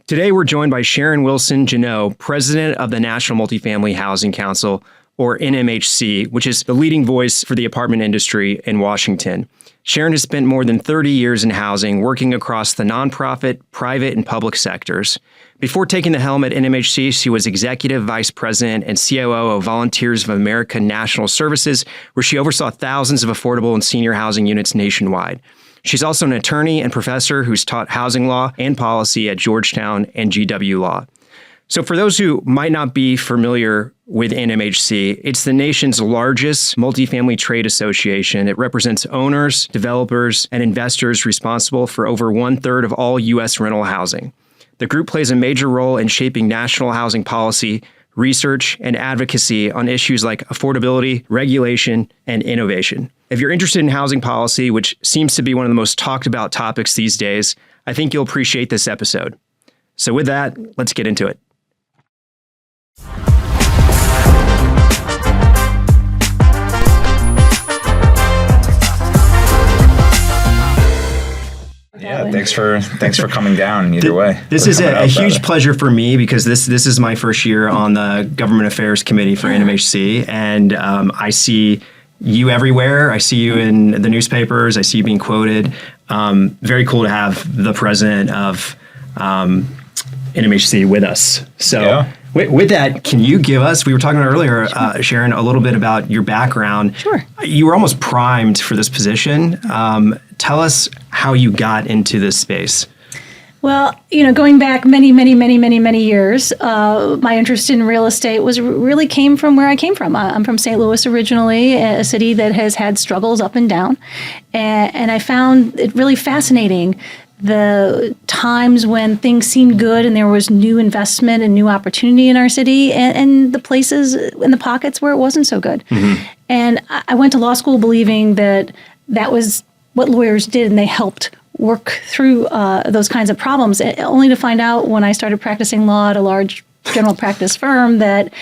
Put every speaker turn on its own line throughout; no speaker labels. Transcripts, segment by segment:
Today, we're joined by Sharon Wilson Géno, president of the National Multifamily Housing Council, or NMHC, which is the leading voice for the apartment industry in Washington. Sharon has spent more than 30 years in housing, working across the nonprofit, private, and public sectors. Before taking the helm at NMHC, she was executive vice president and COO of Volunteers of America National Services, where she oversaw thousands of affordable and senior housing units nationwide. She's also an attorney and professor who's taught housing law and policy at Georgetown and GW Law. So for those who might not be familiar with NMHC, it's the nation's largest multifamily trade association. It represents owners, developers, and investors responsible for over 1/3 of all U.S. rental housing. The group plays a major role in shaping national housing policy, research, and advocacy on issues like affordability, regulation, and innovation. If you're interested in housing policy, which seems to be one of the most talked about topics these days, I think you'll appreciate this episode. So with that, let's get into it.
Yeah, thanks for coming down either way.
This is a huge pleasure for me because this is my first year on the Government Affairs Committee for NMHC, and I see you everywhere. I see you in the newspapers. I see you being quoted. Very cool to have the president of NMHC with us. So yeah. With that, can you give us, we were talking earlier, Sharon, a little bit about your background.
Sure.
You were almost primed for this position. Tell us how you got into this space.
Well, going back many years, my interest in real estate really came from where I came from. I'm from St. Louis originally, a city that has had struggles up and down. And I found it really fascinating the times when things seemed good and there was new investment and new opportunity in our city, and the places in the pockets where it wasn't so good. Mm-hmm. And I went to law school believing that was what lawyers did, and they helped work through those kinds of problems, only to find out when I started practicing law at a large general practice firm that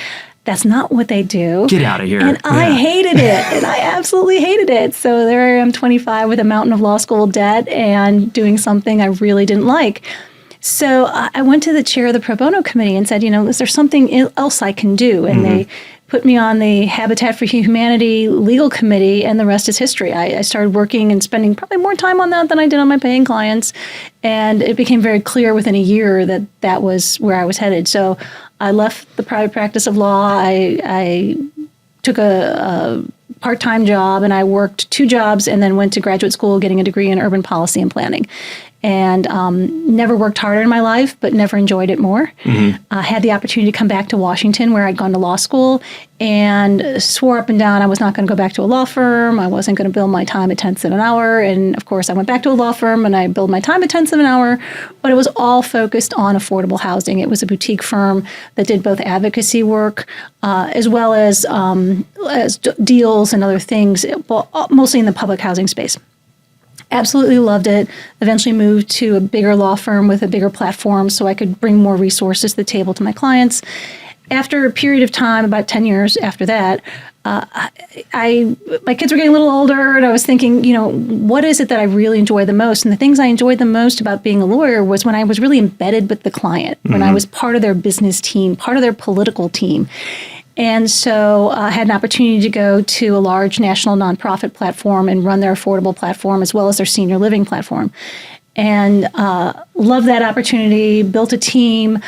that's not what they do.
Get out of here.
And I hated it. And I absolutely hated it. So there I am, 25 with a mountain of law school debt and doing something I really didn't like. So I went to the chair of the pro bono committee and said, is there something else I can do? And they put me on the Habitat for Humanity legal committee, and the rest is history. I started working and spending probably more time on that than I did on my paying clients. And it became very clear within a year that was where I was headed. So I left the private practice of law. I took a part-time job, and I worked 2 jobs and then went to graduate school getting a degree in urban policy and planning. And never worked harder in my life, but never enjoyed it more. Mm-hmm. I had the opportunity to come back to Washington, where I'd gone to law school, and swore up and down I was not going to go back to a law firm. I wasn't going to bill my time at 10 cents an hour. And of course, I went back to a law firm, and I billed my time at 10 cents an hour. But it was all focused on affordable housing. It was a boutique firm that did both advocacy work as well as deals and other things, mostly in the public housing space. Absolutely loved it. Eventually moved to a bigger law firm with a bigger platform so I could bring more resources to the table to my clients. After a period of time, about 10 years after that, my kids were getting a little older, and I was thinking, what is it that I really enjoy the most? And the things I enjoyed the most about being a lawyer was when I was really embedded with the client, when I was part of their business team, part of their political team. And so I had an opportunity to go to a large national nonprofit platform and run their affordable platform as well as their senior living platform. And loved that opportunity, built a team.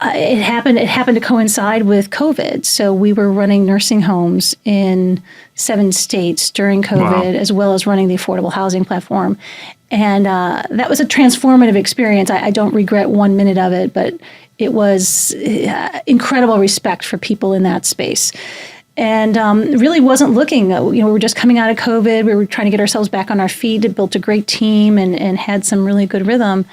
It happened to coincide with COVID. So we were running nursing homes in 7 states during COVID, as well as running the affordable housing platform. And that was a transformative experience. I don't regret 1 minute of it, but it was incredible respect for people in that space. And really wasn't looking, we were just coming out of COVID. We were trying to get ourselves back on our feet. It built a great team and had some really good rhythm.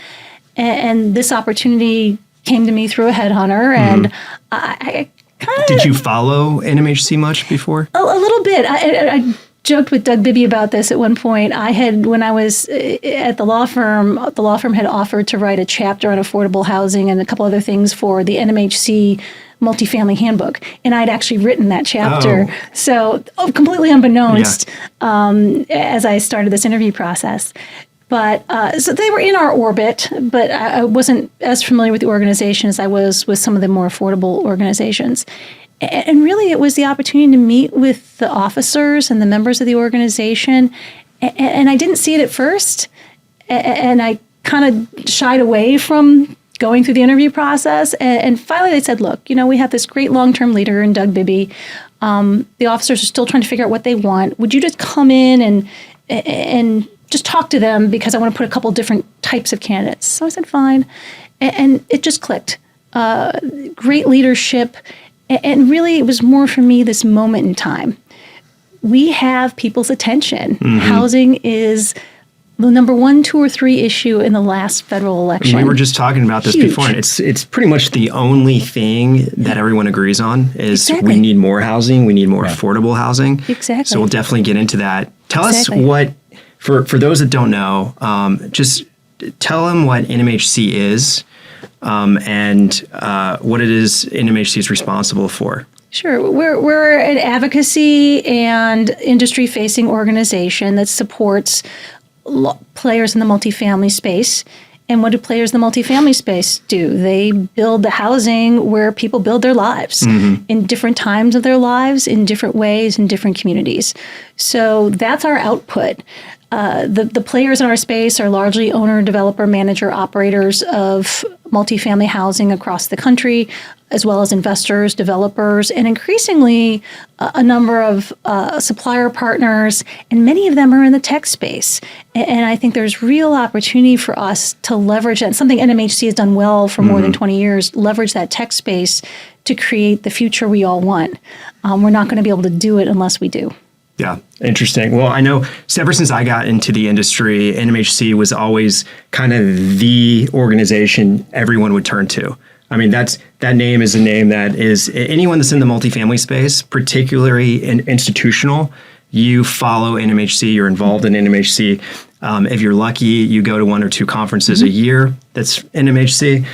And this opportunity came to me through a headhunter. And I kind of...
Did you follow NMHC much before?
A little bit. I joked with Doug Bibby about this at one point. When I was at the law firm had offered to write a chapter on affordable housing and a couple other things for the NMHC Multifamily Handbook. And I'd actually written that chapter. So completely unbeknownst as I started this interview process. But so they were in our orbit, but I wasn't as familiar with the organization as I was with some of the more affordable organizations. And really, it was the opportunity to meet with the officers and the members of the organization. And I didn't see it at first. And I kind of shied away from going through the interview process. And finally, they said, look, we have this great long-term leader in Doug Bibby. The officers are still trying to figure out what they want. Would you just come in and just talk to them, because I want to put a couple different types of candidates. So I said, fine. And it just clicked. Great leadership. And really, it was more for me this moment in time. We have people's attention. Mm-hmm. Housing is the number 1, 2, or 3 issue in the last federal election.
We were just talking about this before, and it's pretty much the only thing that everyone agrees on is we need more housing, we need more affordable housing.
Exactly.
So we'll definitely get into that. Tell us what, for those that don't know, just tell them what NMHC is and what it is NMHC is responsible for.
Sure. We're an advocacy and industry-facing organization that supports players in the multifamily space. And what do players in the multifamily space do? They build the housing where people build their lives in different times of their lives, in different ways, in different communities. So that's our output. The players in our space are largely owner, developer, manager, operators of multifamily housing across the country, as well as investors, developers, and increasingly a number of supplier partners, and many of them are in the tech space. And I think there's real opportunity for us to leverage that. Something NMHC has done well for more than 20 years, leverage that tech space to create the future we all want. We're not going to be able to do it unless we do.
Yeah, interesting. Well, I know ever since I got into the industry, NMHC was always kind of the organization everyone would turn to. I mean, that name is a name that is anyone that's in the multifamily space, particularly institutional, you follow NMHC, you're involved in NMHC. If you're lucky, you go to 1 or 2 conferences a year. That's NMHC.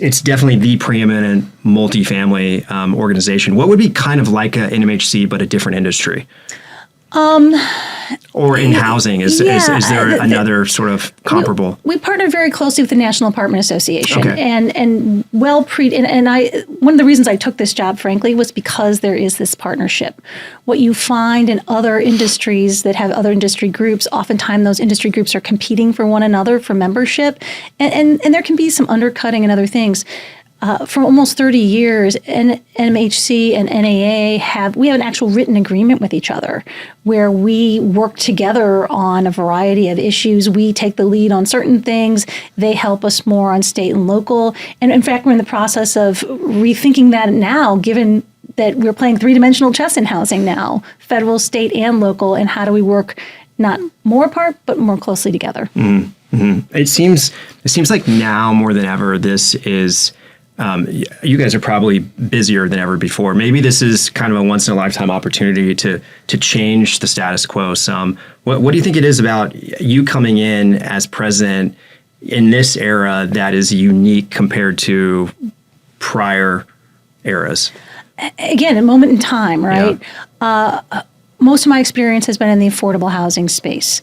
It's definitely the preeminent multifamily organization. What would be kind of like a NMHC but a different industry? Or in housing, is there another sort of comparable?
We partner very closely with the National Apartment Association,
okay.
and one of the reasons I took this job, frankly, was because there is this partnership. What you find in other industries that have other industry groups, oftentimes those industry groups are competing for one another for membership, and there can be some undercutting and other things. For almost 30 years, NMHC and NAA have an actual written agreement with each other where we work together on a variety of issues. We take the lead on certain things. They help us more on state and local. And in fact, we're in the process of rethinking that now, given that we're playing 3-dimensional chess in housing now, federal, state, and local. And how do we work not more apart, but more closely together?
Mm-hmm. It seems like now more than ever, this is... you guys are probably busier than ever before. Maybe this is kind of a once-in-a-lifetime opportunity to change the status quo some. What do you think it is about you coming in as president in this era that is unique compared to prior eras?
Again, a moment in time, right? Yeah. Most of my experience has been in the affordable housing space.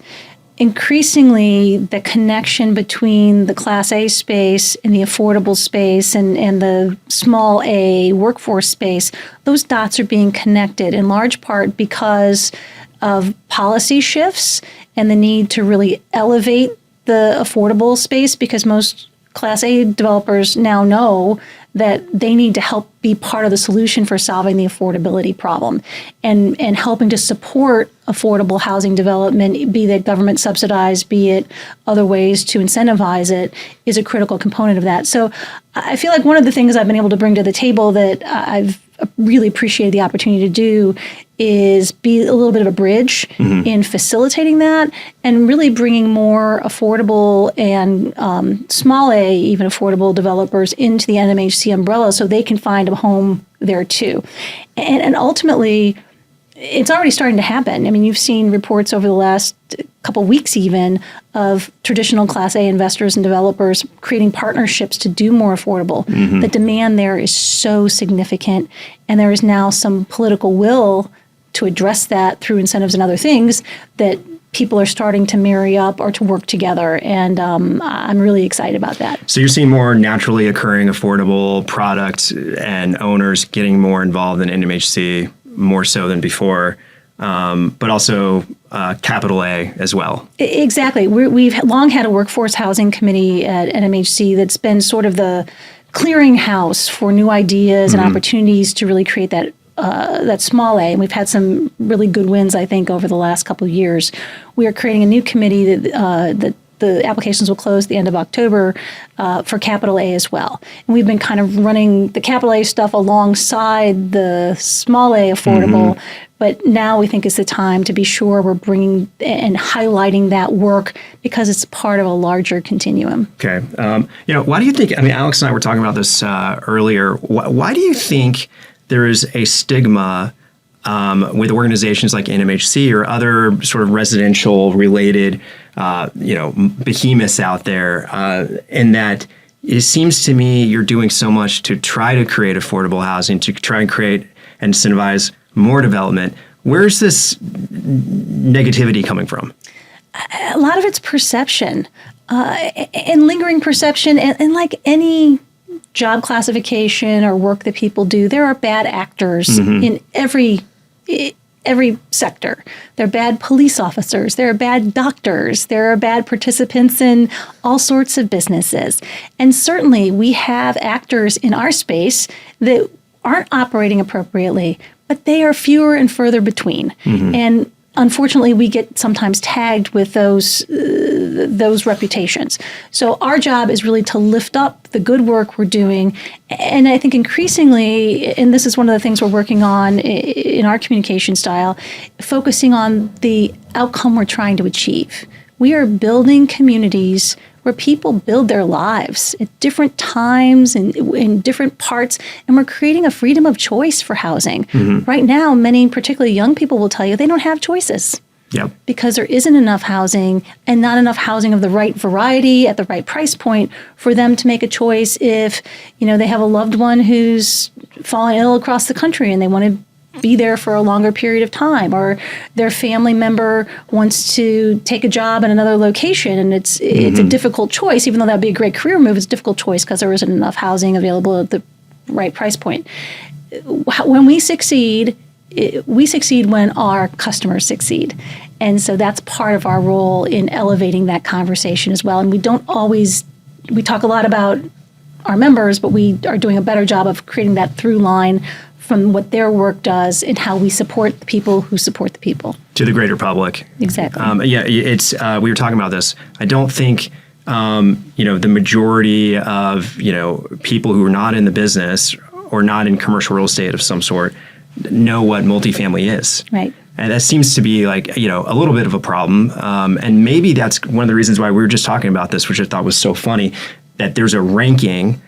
Increasingly, the connection between the Class A space and the affordable space and the small A workforce space, those dots are being connected in large part because of policy shifts and the need to really elevate the affordable space, because most Class A developers now know that they need to help be part of the solution for solving the affordability problem and helping to support affordable housing development, be that government subsidized, be it other ways to incentivize it, is a critical component of that. So I feel like one of the things I've been able to bring to the table that I've really appreciated the opportunity to do is be a little bit of a bridge in facilitating that and really bringing more affordable and small A, even affordable developers into the NMHC umbrella so they can find a home there too. And ultimately, it's already starting to happen. I mean, you've seen reports over the last couple weeks even of traditional Class A investors and developers creating partnerships to do more affordable. The demand there is so significant, and there is now some political will to address that through incentives and other things that people are starting to marry up or to work together. And I'm really excited about that.
So you're seeing more naturally occurring affordable product and owners getting more involved in NMHC more so than before, but also capital A as well.
Exactly. We've long had a workforce housing committee at NMHC that's been sort of the clearinghouse for new ideas and opportunities to really create that small A, and we've had some really good wins, I think, over the last couple of years. We are creating a new committee that the applications will close at the end of October for capital A as well. And we've been kind of running the capital A stuff alongside the small A affordable, but now we think is the time to be sure we're bringing and highlighting that work because it's part of a larger continuum.
Okay. Why do you think, Alex and I were talking about this earlier, why do you think there is a stigma with organizations like NMHC or other sort of residential related, behemoths out there, in that it seems to me you're doing so much to try to create affordable housing, to try and create and incentivize more development. Where's this negativity coming from?
A lot of it's perception and lingering perception, and like any job classification or work that people do, there are bad actors in every sector. There are bad police officers, there are bad doctors, there are bad participants in all sorts of businesses. And certainly we have actors in our space that aren't operating appropriately, but they are fewer and further between. And unfortunately, we get sometimes tagged with those reputations. So our job is really to lift up the good work we're doing. And I think increasingly, and this is one of the things we're working on in our communication style, focusing on the outcome we're trying to achieve. We are building communities where people build their lives at different times and in different parts, and we're creating a freedom of choice for housing. Right now, many, particularly young people, will tell you they don't have choices.
Yep.
Because there isn't enough housing and not enough housing of the right variety at the right price point for them to make a choice if, they have a loved one who's fallen ill across the country and they want to be there for a longer period of time, or their family member wants to take a job in another location and it's a difficult choice, even though that would be a great career move. It's a difficult choice because there isn't enough housing available at the right price point. When we succeed when our customers succeed. And so that's part of our role in elevating that conversation as well. And we talk a lot about our members, but we are doing a better job of creating that through line from what their work does and how we support the people who support the people.
To the greater public.
Exactly.
It's we were talking about this. I don't think, the majority of, people who are not in the business or not in commercial real estate of some sort know what multifamily is.
Right.
And that seems to be a little bit of a problem. And maybe that's one of the reasons why we were just talking about this, which I thought was so funny, that there's a ranking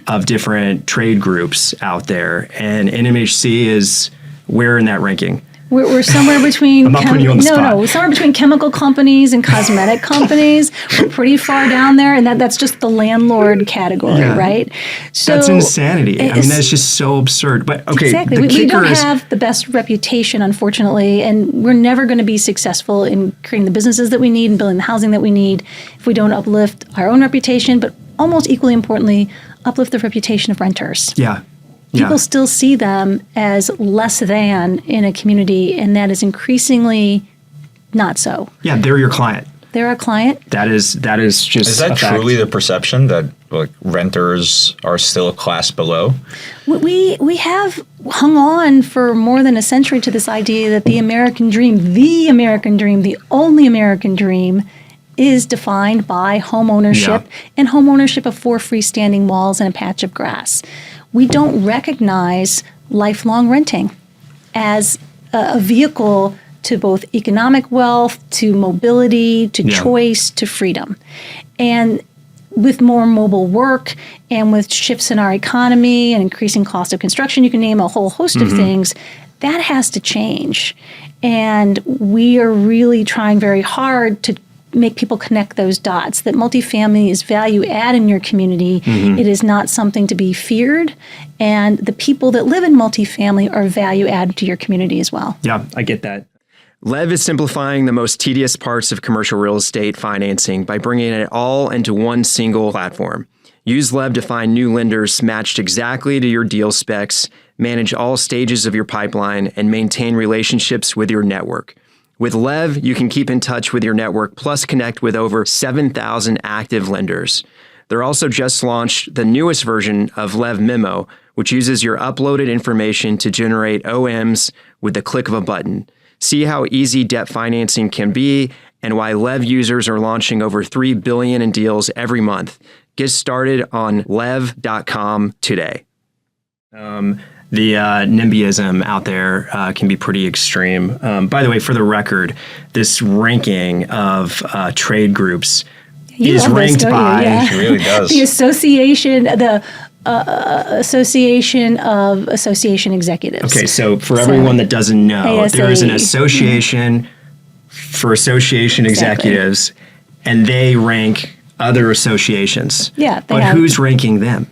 of different trade groups out there, and NMHC is where in that ranking?
We're somewhere between
I'm not putting you on the spot.
We're somewhere between chemical companies and cosmetic companies. We're pretty far down there, and that's just the landlord category, right? So
that's insanity. That's just so absurd. But okay,
exactly. We don't have the best reputation, unfortunately, and we're never going to be successful in creating the businesses that we need and building the housing that we need if we don't uplift our own reputation, but almost equally importantly, uplift the reputation of renters.
Yeah.
People still see them as less than in a community, and that is increasingly not so.
Yeah, they're your client.
They're our client.
That is just
Is that
a fact.
truly the perception that renters are still a class below?
We have hung on for more than a century to this idea that the American dream, the only American dream, is defined by home ownership and home ownership of 4 freestanding walls and a patch of grass. We don't recognize lifelong renting as a vehicle to both economic wealth, to mobility, to choice, to freedom. And with more mobile work and with shifts in our economy and increasing cost of construction, you can name a whole host of things, that has to change. And we are really trying very hard to make people connect those dots, that multifamily is value add in your community. It is not something to be feared. And the people that live in multifamily are value add to your community as well.
Yeah, I get that. LEV is simplifying the most tedious parts of commercial real estate financing by bringing it all into one single platform. Use LEV to find new lenders matched exactly to your deal specs, manage all stages of your pipeline, and maintain relationships with your network. With LEV, you can keep in touch with your network, plus connect with over 7,000 active lenders. They're also just launched the newest version of LEV Memo, which uses your uploaded information to generate OMs with the click of a button. See how easy debt financing can be and why LEV users are launching over $3 billion in deals every month. Get started on lev.com today. The NIMBYism out there can be pretty extreme. By the way, for the record, this ranking of trade groups is ranked by...
It really does.
The Association of Association Executives.
Okay, so for everyone that doesn't know, there is an association for association executives, and they rank other associations.
Yeah,
but who's ranking them?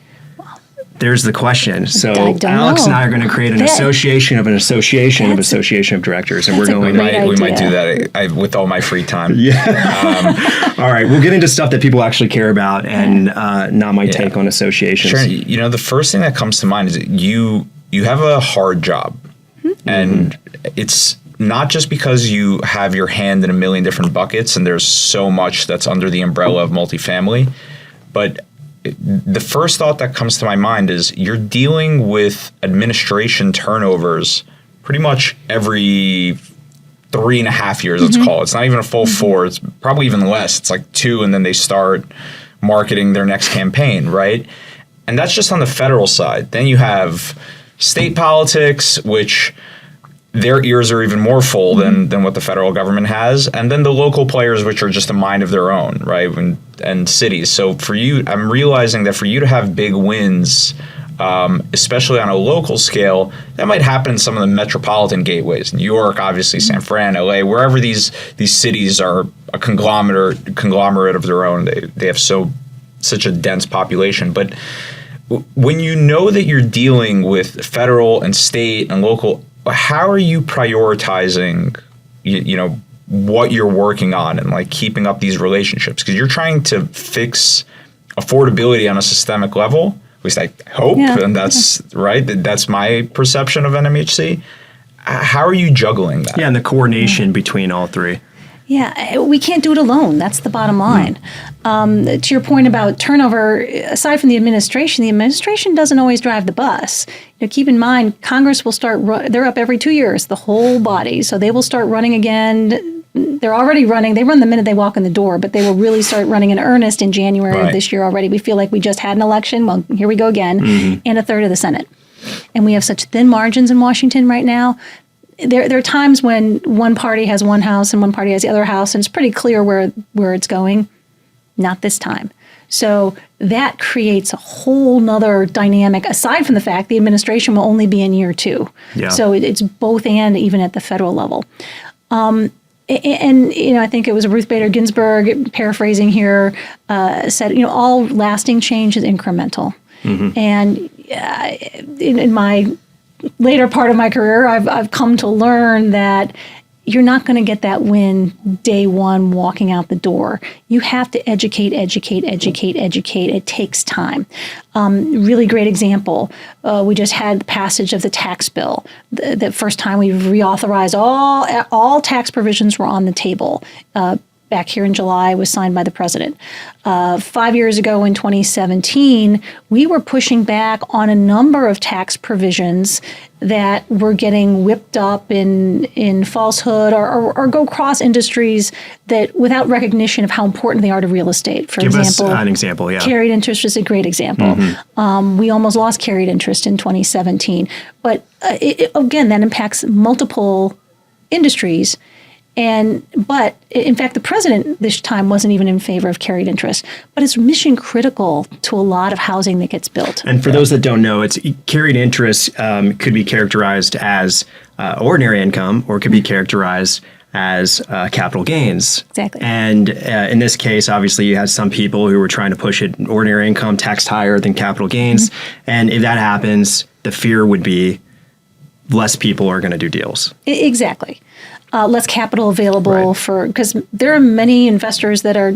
There's the question. So Alex and I are going to create an association of an association of association of directors, and we're going.
We might do that with all my free time.
Yeah. All right, we'll get into stuff that people actually care about, and not my take on associations.
Sharon, the first thing that comes to mind is that you have a hard job, and it's not just because you have your hand in a million different buckets, and there's so much that's under the umbrella of multifamily, but the first thought that comes to my mind is you're dealing with administration turnovers pretty much every 3.5 years, let's call it. It's not even a full 4. It's probably even less. It's like 2, and then they start marketing their next campaign, right? And that's just on the federal side. Then you have state politics, which their ears are even more full than what the federal government has. And then the local players, which are just a mind of their own, right? And cities. So for you, I'm realizing that for you to have big wins, especially on a local scale, that might happen in some of the metropolitan gateways. New York, obviously, San Fran, LA, wherever these cities are a conglomerate of their own. They have such a dense population. But when you know that you're dealing with federal and state and local, how are you prioritizing, what you're working on and like keeping up these relationships? Because you're trying to fix affordability on a systemic level. At least I hope, and that's right. That's my perception of NMHC. How are you juggling that?
Yeah, and the coordination between all three.
Yeah, we can't do it alone. That's the bottom line. To your point about turnover, aside from the administration doesn't always drive the bus. Keep in mind, Congress will start, they're up every 2 years, the whole body. So they will start running again. They're already running. They run the minute they walk in the door, but they will really start running in earnest in January of this year already. We feel like we just had an election. Well, here we go again. And a third of the Senate. And we have such thin margins in Washington right now. There are times when one party has one house and one party has the other house, and it's pretty clear where it's going. Not this time. So that creates a whole nother dynamic, aside from the fact the administration will only be in year 2. Yeah. So it's both and even at the federal level. And I think it was Ruth Bader Ginsburg, paraphrasing here, said, all lasting change is incremental. And in my later part of my career, I've come to learn that you're not going to get that win day one walking out the door. You have to educate. It takes time. Really great example. We just had the passage of the tax bill. The first time we reauthorized all tax provisions were on the table. Back here in July, was signed by the president. 5 years ago in 2017, we were pushing back on a number of tax provisions that were getting whipped up in falsehood or go cross industries that without recognition of how important they are to real estate. For
Give
example,
us an example, yeah.
Carried interest is a great example. We almost lost carried interest in 2017. But again, that impacts multiple industries. But in fact, the president this time wasn't even in favor of carried interest, but it's mission critical to a lot of housing that gets built.
And for those that don't know, it's carried interest could be characterized as ordinary income, or could be characterized as capital gains.
Exactly.
And in this case, obviously, you had some people who were trying to push it ordinary income taxed higher than capital gains. And if that happens, the fear would be less people are going to do deals.
Exactly. less capital available because there are many investors that are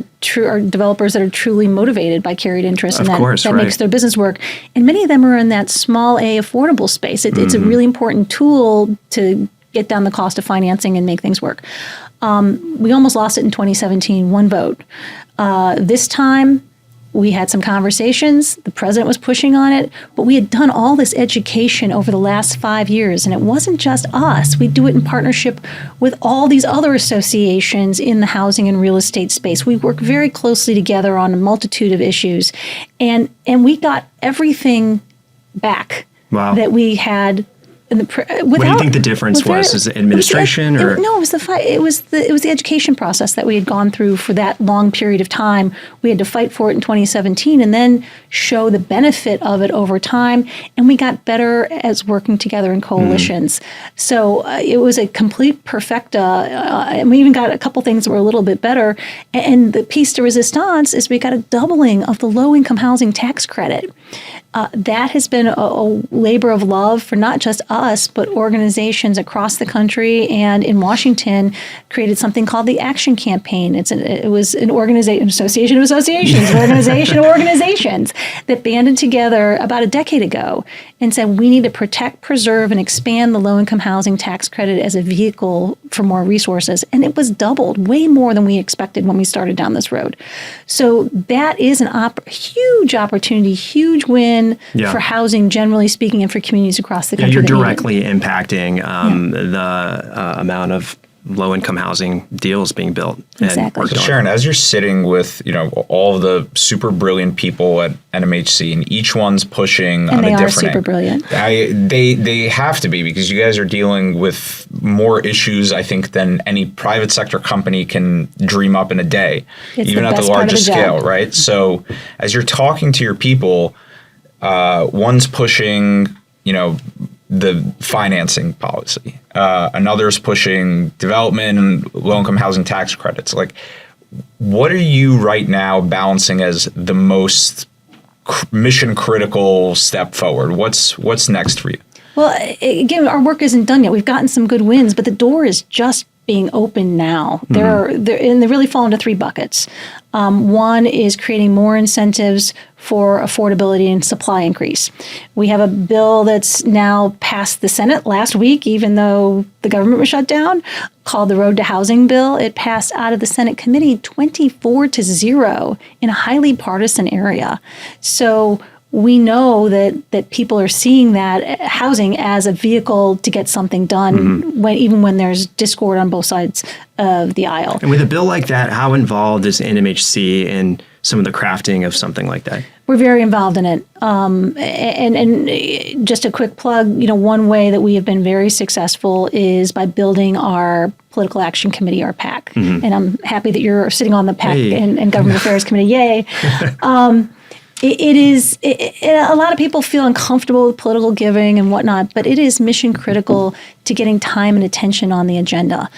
developers that are truly motivated by carried interest, and that makes their business work. And many of them are in that small A affordable space. It's a really important tool to get down the cost of financing and make things work. We almost lost it in 2017, one vote. This time, we had some conversations. The president was pushing on it, but we had done all this education over the last 5 years, and it wasn't just us. We do it in partnership with all these other associations in the housing and real estate space. We work very closely together on a multitude of issues, and we got everything back that we had.
What do you think the difference was? Is it administration or?
No, it was the education process that we had gone through for that long period of time. We had to fight for it in 2017 and then show the benefit of it over time. And we got better as working together in coalitions. So it was a complete perfecta. And we even got a couple things that were a little bit better. And the piece de resistance is we got a doubling of the low-income housing tax credit. That has been a labor of love for not just us, but organizations across the country, and in Washington created something called the Action Campaign. It was an association of organizations that banded together about a decade ago and said we need to protect, preserve, and expand the low-income housing tax credit as a vehicle for more resources. And it was doubled, way more than we expected when we started down this road. So that is an huge opportunity, huge win for housing, generally speaking, and for communities across the country.
You're directly impacting the amount of low-income housing deals being built.
Exactly.
So Sharon, as you're sitting with all of the super brilliant people at NMHC, and each one's pushing on a different.
And they are super brilliant.
They have to be, because you guys are dealing with more issues, I think, than any private sector company can dream up in a day, even at the largest scale, right? So as you're talking to your people, one's pushing, the financing policy. Another's pushing development and low-income housing tax credits. Like, what are you right now balancing as the most mission-critical step forward? What's next for you?
Well, again, our work isn't done yet. We've gotten some good wins, but the door is just being open now. They really fall into three buckets. One is creating more incentives for affordability and supply increase. We have a bill that's now passed the Senate last week, even though the government was shut down, called the Road to Housing Bill. It passed out of the Senate committee 24-0 in a highly partisan area. So we know that people are seeing that housing as a vehicle to get something done, even when there's discord on both sides of the aisle.
And with a bill like that, how involved is NMHC in some of the crafting of something like that?
We're very involved in it. And just a quick plug, one way that we have been very successful is by building our Political Action Committee, our PAC. And I'm happy that you're sitting on the PAC and Government Affairs Committee. Yay. A lot of people feel uncomfortable with political giving and whatnot, but it is mission critical to getting time and attention on the agenda.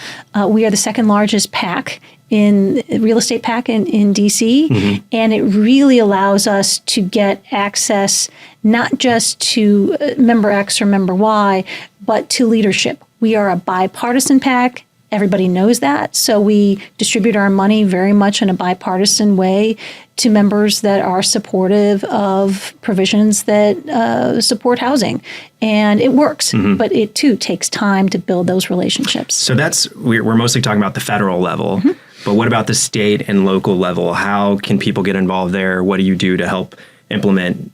We are the second largest PAC real estate PAC in DC, and it really allows us to get access not just to member X or member Y, but to leadership. We are a bipartisan PAC. Everybody knows that. So we distribute our money very much in a bipartisan way to members that are supportive of provisions that support housing. And it works, but it too takes time to build those relationships.
So we're mostly talking about the federal level, but what about the state and local level? How can people get involved there? What do you do to help implement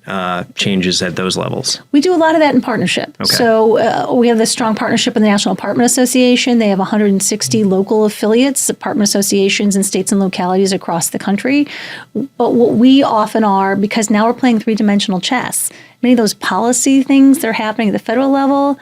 changes at those levels?
We do a lot of that in partnership.
Okay.
So we have this strong partnership with the National Apartment Association. They have 160 local affiliates, apartment associations in states and localities across the country. But what we often are, because now we're playing three-dimensional chess, many of those policy things that are happening at the federal level,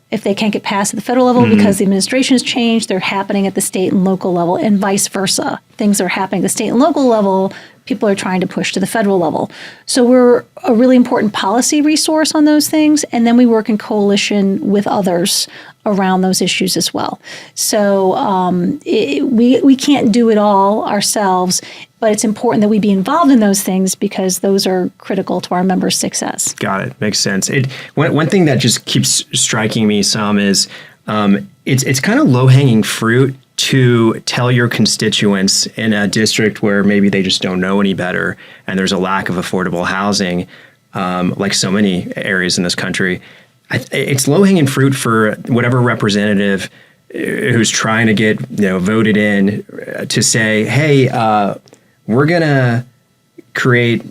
if they can't get passed at the federal level because the administration has changed, they're happening at the state and local level, and vice versa. Things that are happening at the state and local level, people are trying to push to the federal level. So we're a really important policy resource on those things, and then we work in coalition with others around those issues as well. So we can't do it all ourselves, but it's important that we be involved in those things because those are critical to our members' success.
Got it. Makes sense. One thing that just keeps striking me some is it's kind of low-hanging fruit to tell your constituents in a district where maybe they just don't know any better and there's a lack of affordable housing, like so many areas in this country. It's low-hanging fruit for whatever representative who's trying to get voted in to say, hey, we're going to create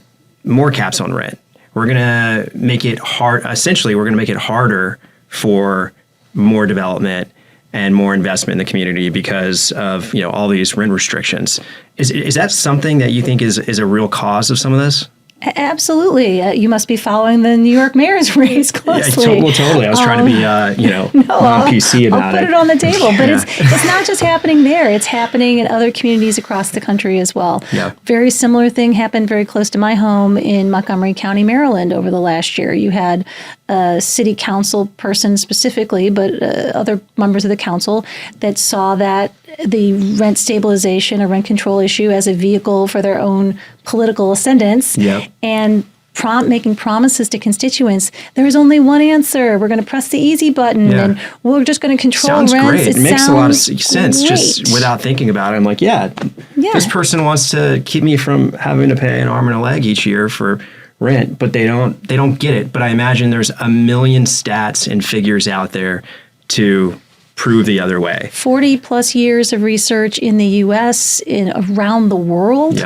more caps on rent. We're going to make it hard. Essentially, we're going to make it harder for more development and more investment in the community because of all these rent restrictions. Is that something that you think is a real cause of some of this?
Absolutely. You must be following the New York mayor's race closely.
Yeah, totally. I was trying to be, on PC about it.
I'll put it on the table. But it's not just happening there. It's happening in other communities across the country as well.
Yeah.
Very similar thing happened very close to my home in Montgomery County, Maryland over the last year. You had a city council person specifically, but other members of the council that saw that the rent stabilization or rent control issue as a vehicle for their own political ascendance, and making promises to constituents. There is only one answer. We're going to press the easy button, and we're just going to control
rents.
Great.
It makes a lot of sense just without thinking about it. I'm like, this person wants to keep me from having to pay an arm and a leg each year for rent, but they don't get it. But I imagine there's a million stats and figures out there to prove the other way. 40
plus years of research in the U.S., around the world,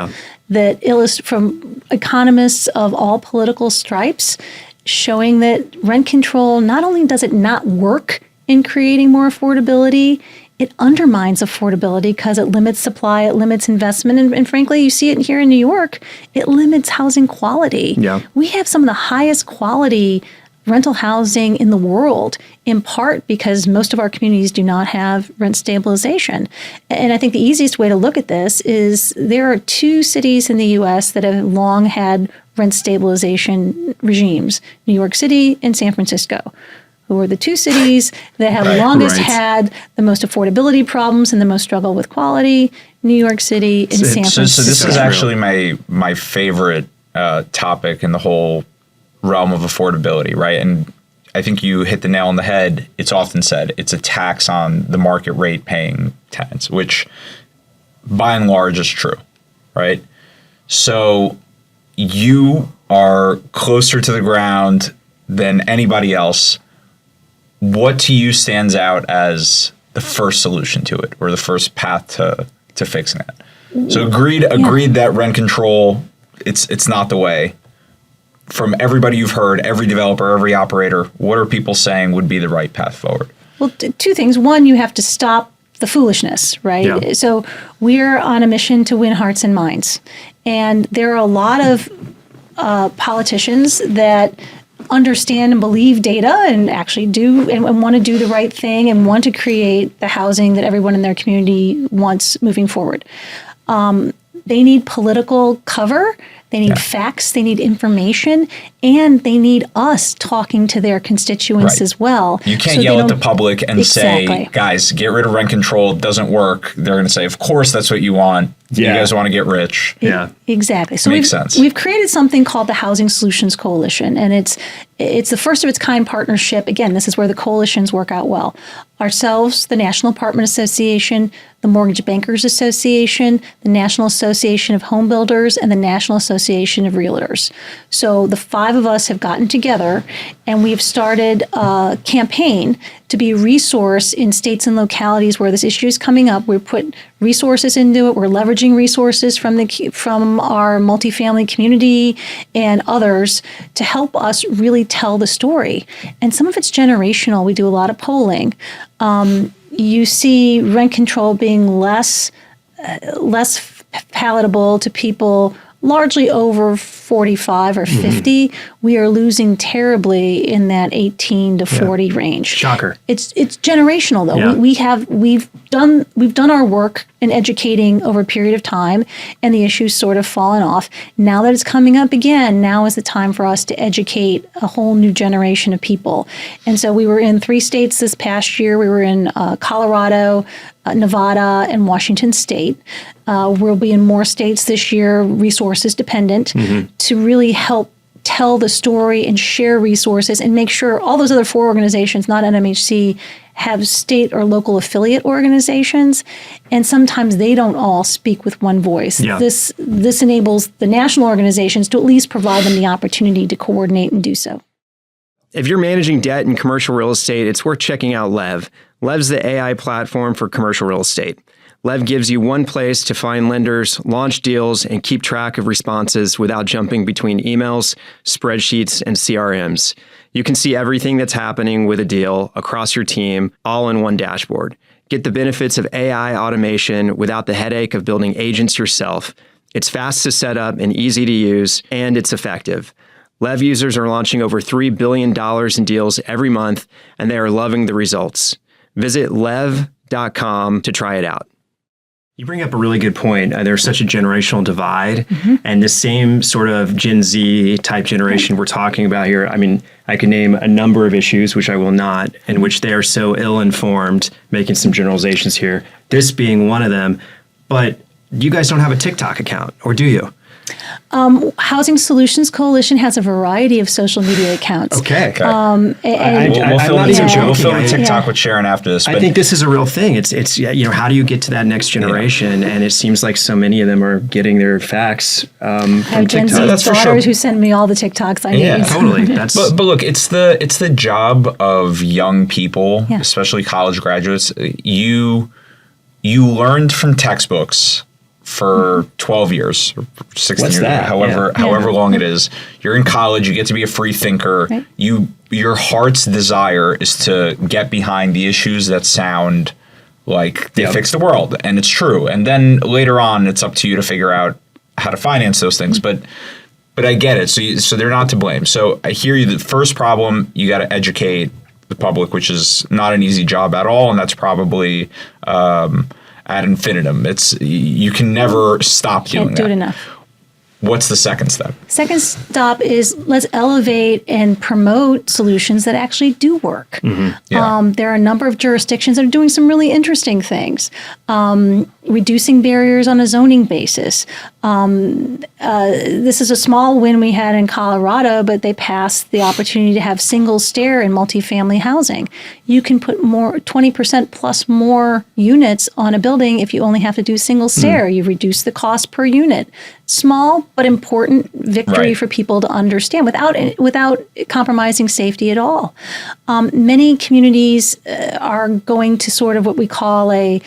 that illustrate from economists of all political stripes, showing that rent control, not only does it not work in creating more affordability, it undermines affordability because it limits supply, it limits investment, and frankly, you see it here in New York, it limits housing quality. We have some of the highest quality rental housing in the world, in part because most of our communities do not have rent stabilization. And I think the easiest way to look at this is there are two cities in the U.S. that have long had rent stabilization regimes, New York City and San Francisco, who are the two cities that have longest had the most affordability problems and the most struggle with quality, New York City and San Francisco.
So this is actually my favorite topic in the whole realm of affordability, right? And I think you hit the nail on the head. It's often said it's a tax on the market rate paying tenants, which by and large is true, right? So you are closer to the ground than anybody else. What to you stands out as the first solution to it or the first path to fixing it? So agreed that rent control, it's not the way. From everybody you've heard, every developer, every operator, what are people saying would be the right path forward?
Well, two things. One, you have to stop the foolishness, right? So we're on a mission to win hearts and minds. And there are a lot of politicians that understand and believe data and actually do and want to do the right thing and want to create the housing that everyone in their community wants moving forward. They need political cover. They need facts, they need information, and they need us talking to their constituents as well.
You can't yell at the public and say, guys, get rid of rent control. It doesn't work. They're going to say, of course, that's what you want. You guys want to get rich.
Exactly. So
Makes sense.
We've created something called the Housing Solutions Coalition, and it's the first of its kind partnership. Again, this is where the coalitions work out well. Ourselves, the National Apartment Association, the Mortgage Bankers Association, the National Association of Home Builders, and the National Association of Realtors. So the five of us have gotten together and we've started a campaign to be a resource in states and localities where this issue is coming up. We've put resources into it. We're leveraging resources from our multifamily community and others to help us really tell the story. And some of it's generational. We do a lot of polling. You see rent control being less palatable to people largely over 45 or 50. We are losing terribly in that 18 to 40 range.
Shocker.
It's generational though. We've done our work in educating over a period of time, and the issue's sort of fallen off. Now that it's coming up again, now is the time for us to educate a whole new generation of people. And so we were in 3 states this past year. We were in Colorado, Nevada, and Washington State. We'll be in more states this year, resources dependent, to really help tell the story and share resources and make sure all those other 4 organizations, not NMHC, have state or local affiliate organizations, and sometimes they don't all speak with one voice.
Yeah.
This enables the national organizations to at least provide them the opportunity to coordinate and do so.
If you're managing debt in commercial real estate, it's worth checking out Lev. Lev's the AI platform for commercial real estate. Lev gives you one place to find lenders, launch deals, and keep track of responses without jumping between emails, spreadsheets, and CRMs. You can see everything that's happening with a deal across your team, all in one dashboard. Get the benefits of AI automation without the headache of building agents yourself. It's fast to set up and easy to use, and it's effective. Lev users are launching over $3 billion in deals every month, and they are loving the results. Visit lev.com to try it out. You bring up a really good point. There's such a generational divide, and the same sort of Gen Z type generation we're talking about here. I mean, I can name a number of issues, which I will not, in which they are so ill-informed, making some generalizations here, this being one of them. But you guys don't have a TikTok account, or do you?
Housing Solutions Coalition has a variety of social media accounts.
Okay.
We'll film a TikTok with Sharon after this.
I think this is a real thing. It's how do you get to that next generation? Yeah. And it seems like so many of them are getting their facts from TikTok.
I have Gen Z daughters who send me all the TikToks I need.
Yeah, totally.
But look, it's the job of young people, especially college graduates. You learned from textbooks for 12 years, or 16 years, however long it is. You're in college, you get to be a free thinker. Right. Your heart's desire is to get behind the issues that sound like they fix the world, and it's true. And then later on, it's up to you to figure out how to finance those things. But I get it. So they're not to blame. So I hear you. The first problem, you got to educate the public, which is not an easy job at all, and that's probably ad infinitum. You can never stop doing that.
Can't do it enough.
What's the second step?
Second step is let's elevate and promote solutions that actually do work. There are a number of jurisdictions that are doing some really interesting things. Reducing barriers on a zoning basis. This is a small win we had in Colorado, but they passed the opportunity to have single-stair in multifamily housing. You can put 20% plus more units on a building if you only have to do single-stair. You reduce the cost per unit. Small but important victory for people to understand without compromising safety at all. Many communities are going to sort of what we call a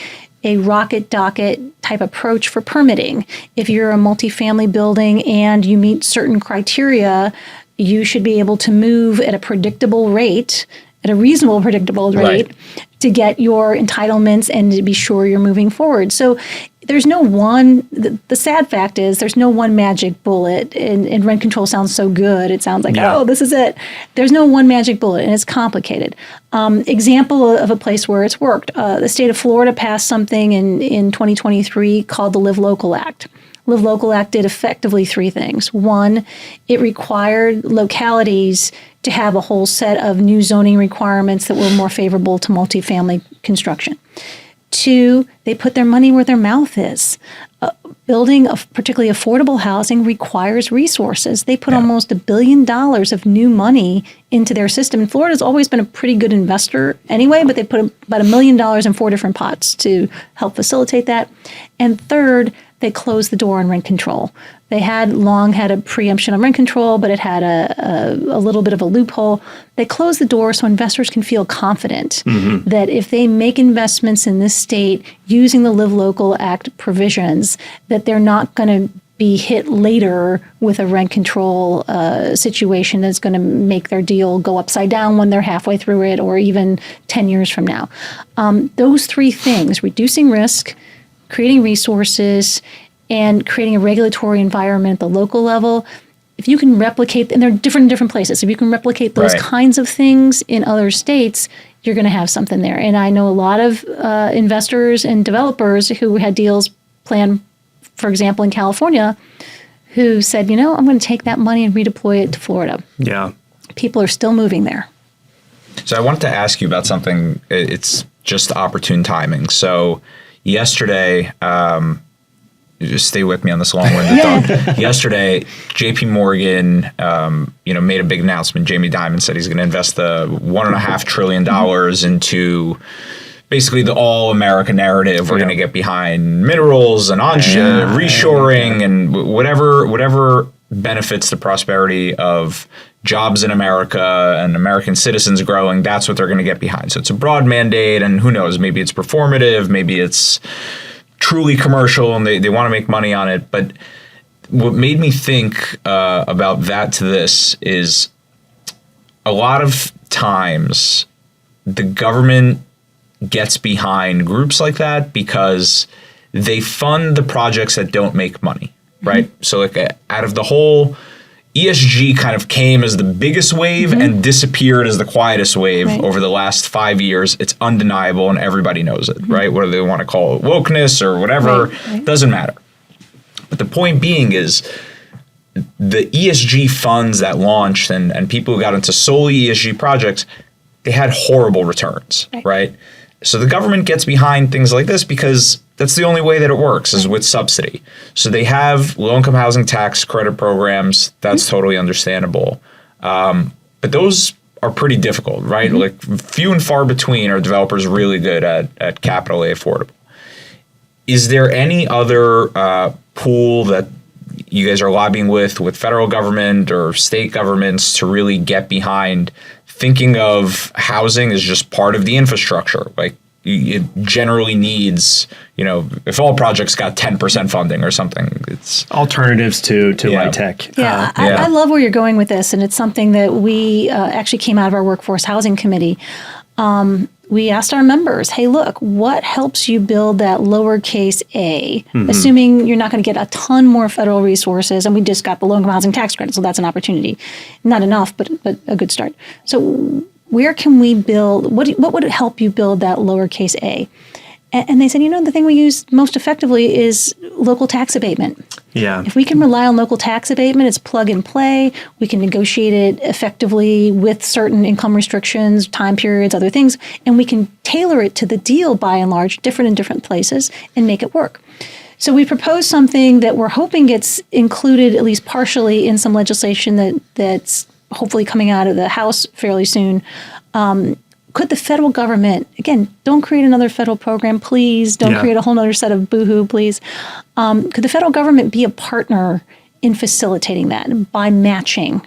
rocket docket type approach for permitting. If you're a multifamily building and you meet certain criteria, you should be able to move at a predictable rate, at a reasonable predictable rate, to get your entitlements and to be sure you're moving forward. So there's no one, the sad fact is there's no one magic bullet, and rent control sounds so good. It sounds like, oh, this is it. There's no one magic bullet, and it's complicated. Example of a place where it's worked. The state of Florida passed something in 2023 called the Live Local Act. Live Local Act did effectively three things. One, it required localities to have a whole set of new zoning requirements that were more favorable to multifamily construction. Two, they put their money where their mouth is. Building of particularly affordable housing requires resources. They put almost $1 billion of new money into their system. And Florida's always been a pretty good investor anyway, but they put about $1 million in 4 different pots to help facilitate that. And third, they closed the door on rent control. They had long had a preemption on rent control, but it had a little bit of a loophole. They closed the door so investors can feel confident that if they make investments in this state using the Live Local Act provisions, that they're not going to be hit later with a rent control situation that's going to make their deal go upside down when they're halfway through it or even 10 years from now. Those three things, reducing risk, creating resources, and creating a regulatory environment at the local level, if you can replicate, and they're different in different places, if you can replicate those kinds of things in other states, you're going to have something there. And I know a lot of investors and developers who had deals planned, for example, in California, who said, I'm going to take that money and redeploy it to Florida.
Yeah.
People are still moving there.
So I wanted to ask you about something. It's just opportune timing. So yesterday, just stay with me on this long-winded thought. Yesterday, J.P. Morgan, made a big announcement. Jamie Dimon said he's going to invest the $1.5 trillion into basically the all-America narrative. We're going to get behind minerals and reshoring and whatever benefits the prosperity of jobs in America and American citizens growing. That's what they're going to get behind. So it's a broad mandate, and who knows, maybe it's performative, maybe it's truly commercial and they want to make money on it. But what made me think about that to this is a lot of times the government gets behind groups like that because they fund the projects that don't make money, right? Mm-hmm. So like out of the whole, ESG kind of came as the biggest wave and disappeared as the quietest wave over the last 5 years. It's undeniable and everybody knows it, right? Whether they want to call it wokeness or whatever, doesn't matter. But the point being is the ESG funds that launched and people who got into solely ESG projects, they had horrible returns, right? So the government gets behind things like this because that's the only way that it works is with subsidy. So they have low-income housing tax credit programs. That's totally understandable. But those are pretty difficult, right? Like few and far between are developers really good at capital A affordable. Is there any other pool that you guys are lobbying with federal government or state governments to really get behind thinking of housing as just part of the infrastructure? Like it generally needs, if all projects got 10% funding or something, it's
alternatives to LIHTC.
Yeah, I love where you're going with this. And it's something that we actually came out of our workforce housing committee. We asked our members, hey, look, what helps you build that lowercase a, assuming you're not going to get a ton more federal resources, and we just got the low-income housing tax credit, so that's an opportunity. Not enough, but a good start. So where can we build, what would help you build that lowercase a? And they said, the thing we use most effectively is local tax abatement.
Yeah.
If we can rely on local tax abatement, it's plug and play. We can negotiate it effectively with certain income restrictions, time periods, other things, and we can tailor it to the deal by and large, different in different places, and make it work. So we proposed something that we're hoping gets included at least partially in some legislation that's hopefully coming out of the House fairly soon. Could the federal government, again, don't create another federal program, please. Don't create a whole other set of boohoo, please. Could the federal government be a partner in facilitating that by matching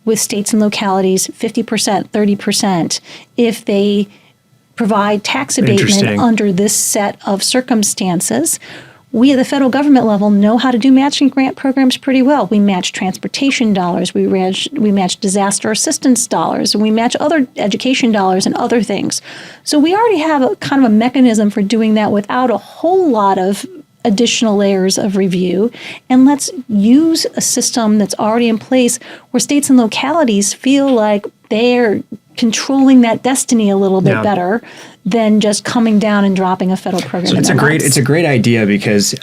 with states and localities 50%, 30%, if they provide tax abatement under this set of circumstances? We at the federal government level know how to do matching grant programs pretty well. We match transportation dollars, we match disaster assistance dollars, and we match other education dollars and other things. So we already have a kind of a mechanism for doing that without a whole lot of additional layers of review. And let's use a system that's already in place where states and localities feel like they're controlling that destiny a little bit better than just coming down and dropping a federal program. So
it's a great idea because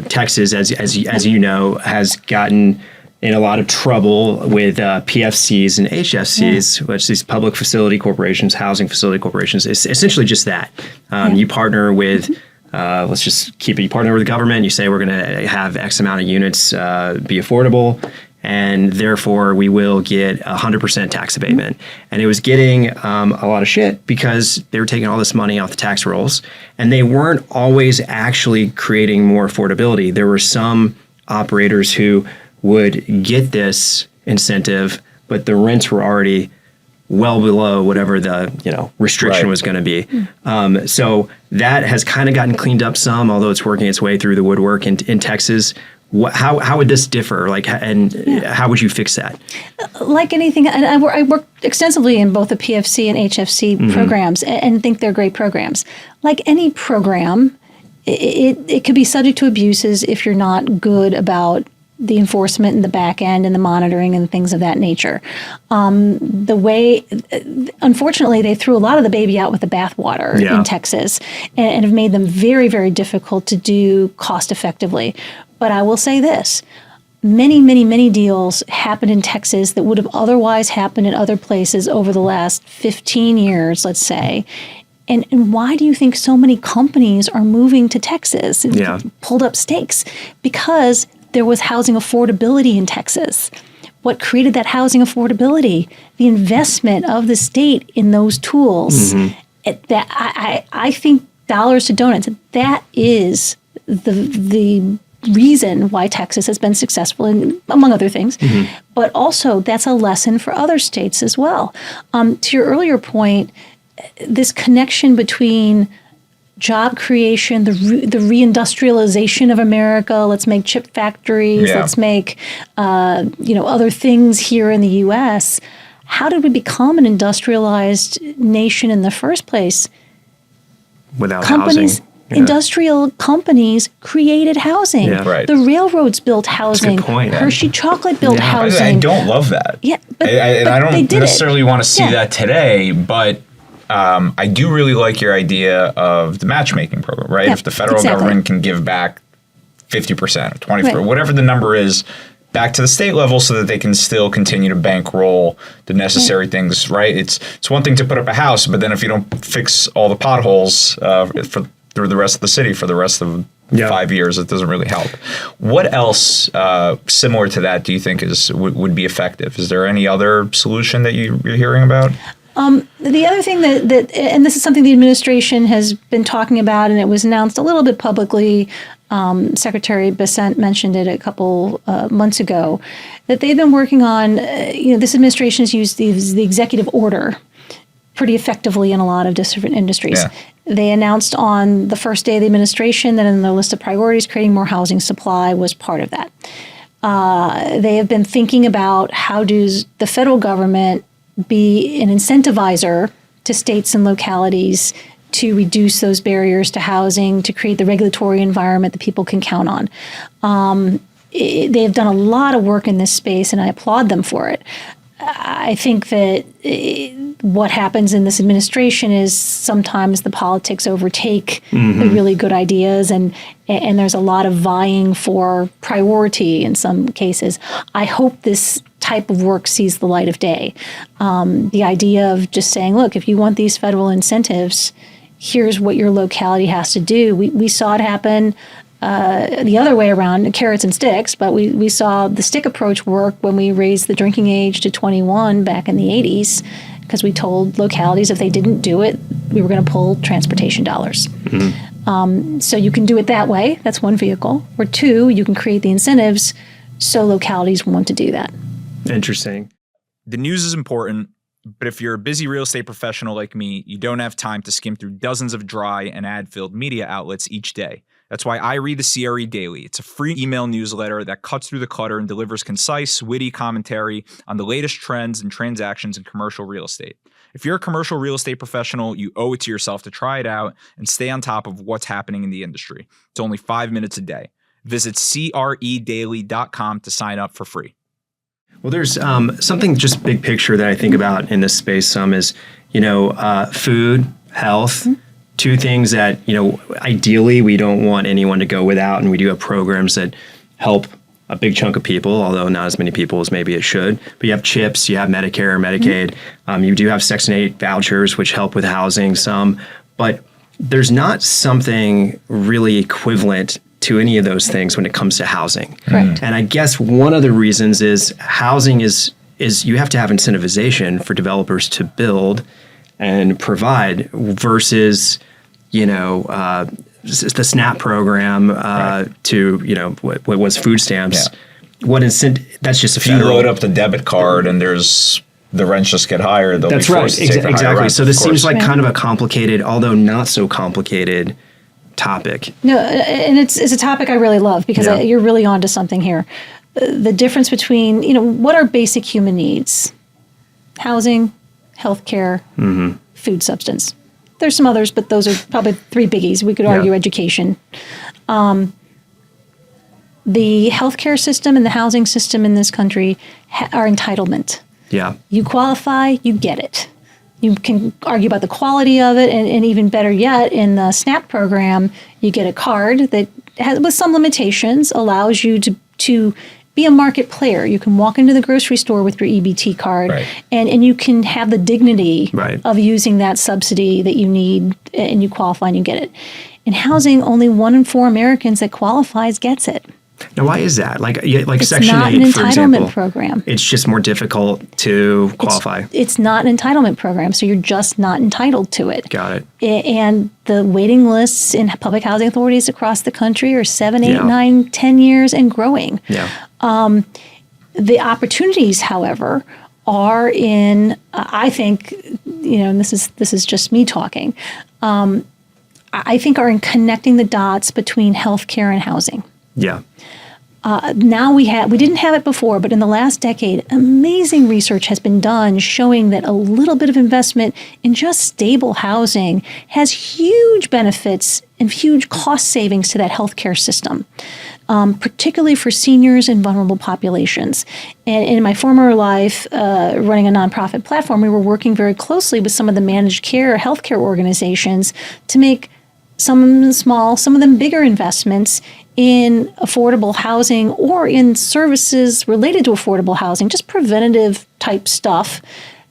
Texas, as you know, has gotten in a lot of trouble with PFCs and HFCs, which these public facility corporations, housing facility corporations. It's essentially just that. You partner with. Let's just keep it. You partner with the government. You say we're going to have X amount of units be affordable, and therefore we will get 100% tax abatement. And it was getting a lot of shit because they were taking all this money off the tax rolls, and they weren't always actually creating more affordability. There were some operators who would get this incentive, but the rents were already well below whatever the restriction was going to be. So that has kind of gotten cleaned up some, although it's working its way through the woodwork in Texas. How would this differ? How would you fix that? Like anything, and I work extensively in both the PFC and HFC programs and think they're great programs. Like any program, it could be subject to abuses if you're not good about the enforcement and the back end and the monitoring and things of that nature. Unfortunately, they threw a lot of the baby out with the bathwater in Texas and have made them very, very difficult to do cost effectively. But I will say this, many, many, many deals happened in Texas that would have otherwise happened in other places over the last 15 years, let's say.
And why do you think so many companies are moving to Texas and pulled up stakes? Because there was housing affordability in Texas. What created that housing affordability? The investment of the state in those tools. I think dollars to donuts, that is the reason why Texas has been successful, among other things. But also, that's a lesson for other states as well. To your earlier point, this connection between job creation, the reindustrialization of America. Let's make chip factories. Let's make other things here in the U.S. How did we become an industrialized nation in the first place?
Without housing.
Industrial companies created housing.
Right.
The railroads built housing.
That's a good point.
Hershey Chocolate built housing.
I don't love that.
Yeah, but
I don't necessarily want to see
Yeah.
that today, but I do really like your idea of the matchmaking program, right?
Yeah,
if the federal
exactly.
government can give back 50% or 20%,
Right.
whatever the number is, back to the state level so that they can still continue to bankroll the necessary things, right? It's one thing to put up a house, but then if you don't fix all the potholes through the rest of the city for the rest of 5 years, it doesn't really help. What else similar to that do you think would be effective? Is there any other solution that you're hearing about?
The other thing that, and this is something the administration has been talking about, and it was announced a little bit publicly, Secretary Bessent mentioned it a couple months ago, that they've been working on, this administration has used the executive order pretty effectively in a lot of different industries.
Yeah.
They announced on the first day of the administration that in their list of priorities, creating more housing supply was part of that. They have been thinking about how does the federal government be an incentivizer to states and localities to reduce those barriers to housing, to create the regulatory environment that people can count on. They have done a lot of work in this space, and I applaud them for it. I think that what happens in this administration is sometimes the politics overtake the really good ideas, and there's a lot of vying for priority in some cases. I hope this type of work sees the light of day. The idea of just saying, look, if you want these federal incentives, here's what your locality has to do. We saw it happen the other way around, carrots and sticks, but we saw the stick approach work when we raised the drinking age to 21 back in the 80s, because we told localities if they didn't do it, we were going to pull transportation dollars. So you can do it that way. That's one vehicle. Or two, you can create the incentives so localities want to do that.
Interesting.
The news is important, but if you're a busy real estate professional like me, you don't have time to skim through dozens of dry and ad-filled media outlets each day. That's why I read the CRE Daily. It's a free email newsletter that cuts through the clutter and delivers concise, witty commentary on the latest trends and transactions in commercial real estate. If you're a commercial real estate professional, you owe it to yourself to try it out and stay on top of what's happening in the industry. It's only 5 minutes a day. Visit credaily.com to sign up for free.
Well, there's something just big picture that I think about in this space is, food, health, two things that, ideally we don't want anyone to go without. And we do have programs that help a big chunk of people, although not as many people as maybe it should. But you have CHIPS, you have Medicare, Medicaid. You do have Section 8 vouchers, which help with housing some. But there's not something really equivalent to any of those things when it comes to housing.
Correct.
And I guess one of the reasons is housing is you have to have incentivization for developers to build and provide versus, the SNAP program to, what was food stamps.
Yeah.
What incentive? That's just a
If you load up the debit card and the rents just get higher, they'll
That's
be
right.
forced to take the higher rent,
So this
of course.
seems like kind of a complicated, although not so complicated topic.
No, and it's a topic I really love because you're really onto something here. The difference between, what are basic human needs? Housing, healthcare, food substance. There's some others, but those are probably three biggies. We could argue education. The healthcare system and the housing system in this country are entitlement.
Yeah.
You qualify, you get it. You can argue about the quality of it, and even better yet, in the SNAP program, you get a card that has, with some limitations, allows you to be a market player. You can walk into the grocery store with your EBT card,
Right.
and you can have the dignity
Right.
of using that subsidy that you need, and you qualify and you get it. In housing, only 1 in 4 Americans that qualifies gets it.
Now, why is that? Like
It's
Section
not
8,
an
for
entitlement
example,
program.
it's just more difficult to qualify.
It's not an entitlement program, so you're just not entitled to it.
Got it.
And the waiting lists in public housing authorities across the country are 7, 8,
Yeah.
9, 10 years and growing.
Yeah.
The opportunities, however, are in, I think, and this is just me talking, I think are in connecting the dots between healthcare and housing.
Yeah.
Now we didn't have it before, but in the last decade, amazing research has been done showing that a little bit of investment in just stable housing has huge benefits and huge cost savings to that healthcare system, particularly for seniors and vulnerable populations. And in my former life, running a nonprofit platform, we were working very closely with some of the managed care healthcare organizations to make some of them small, some of them bigger investments in affordable housing or in services related to affordable housing, just preventative type stuff,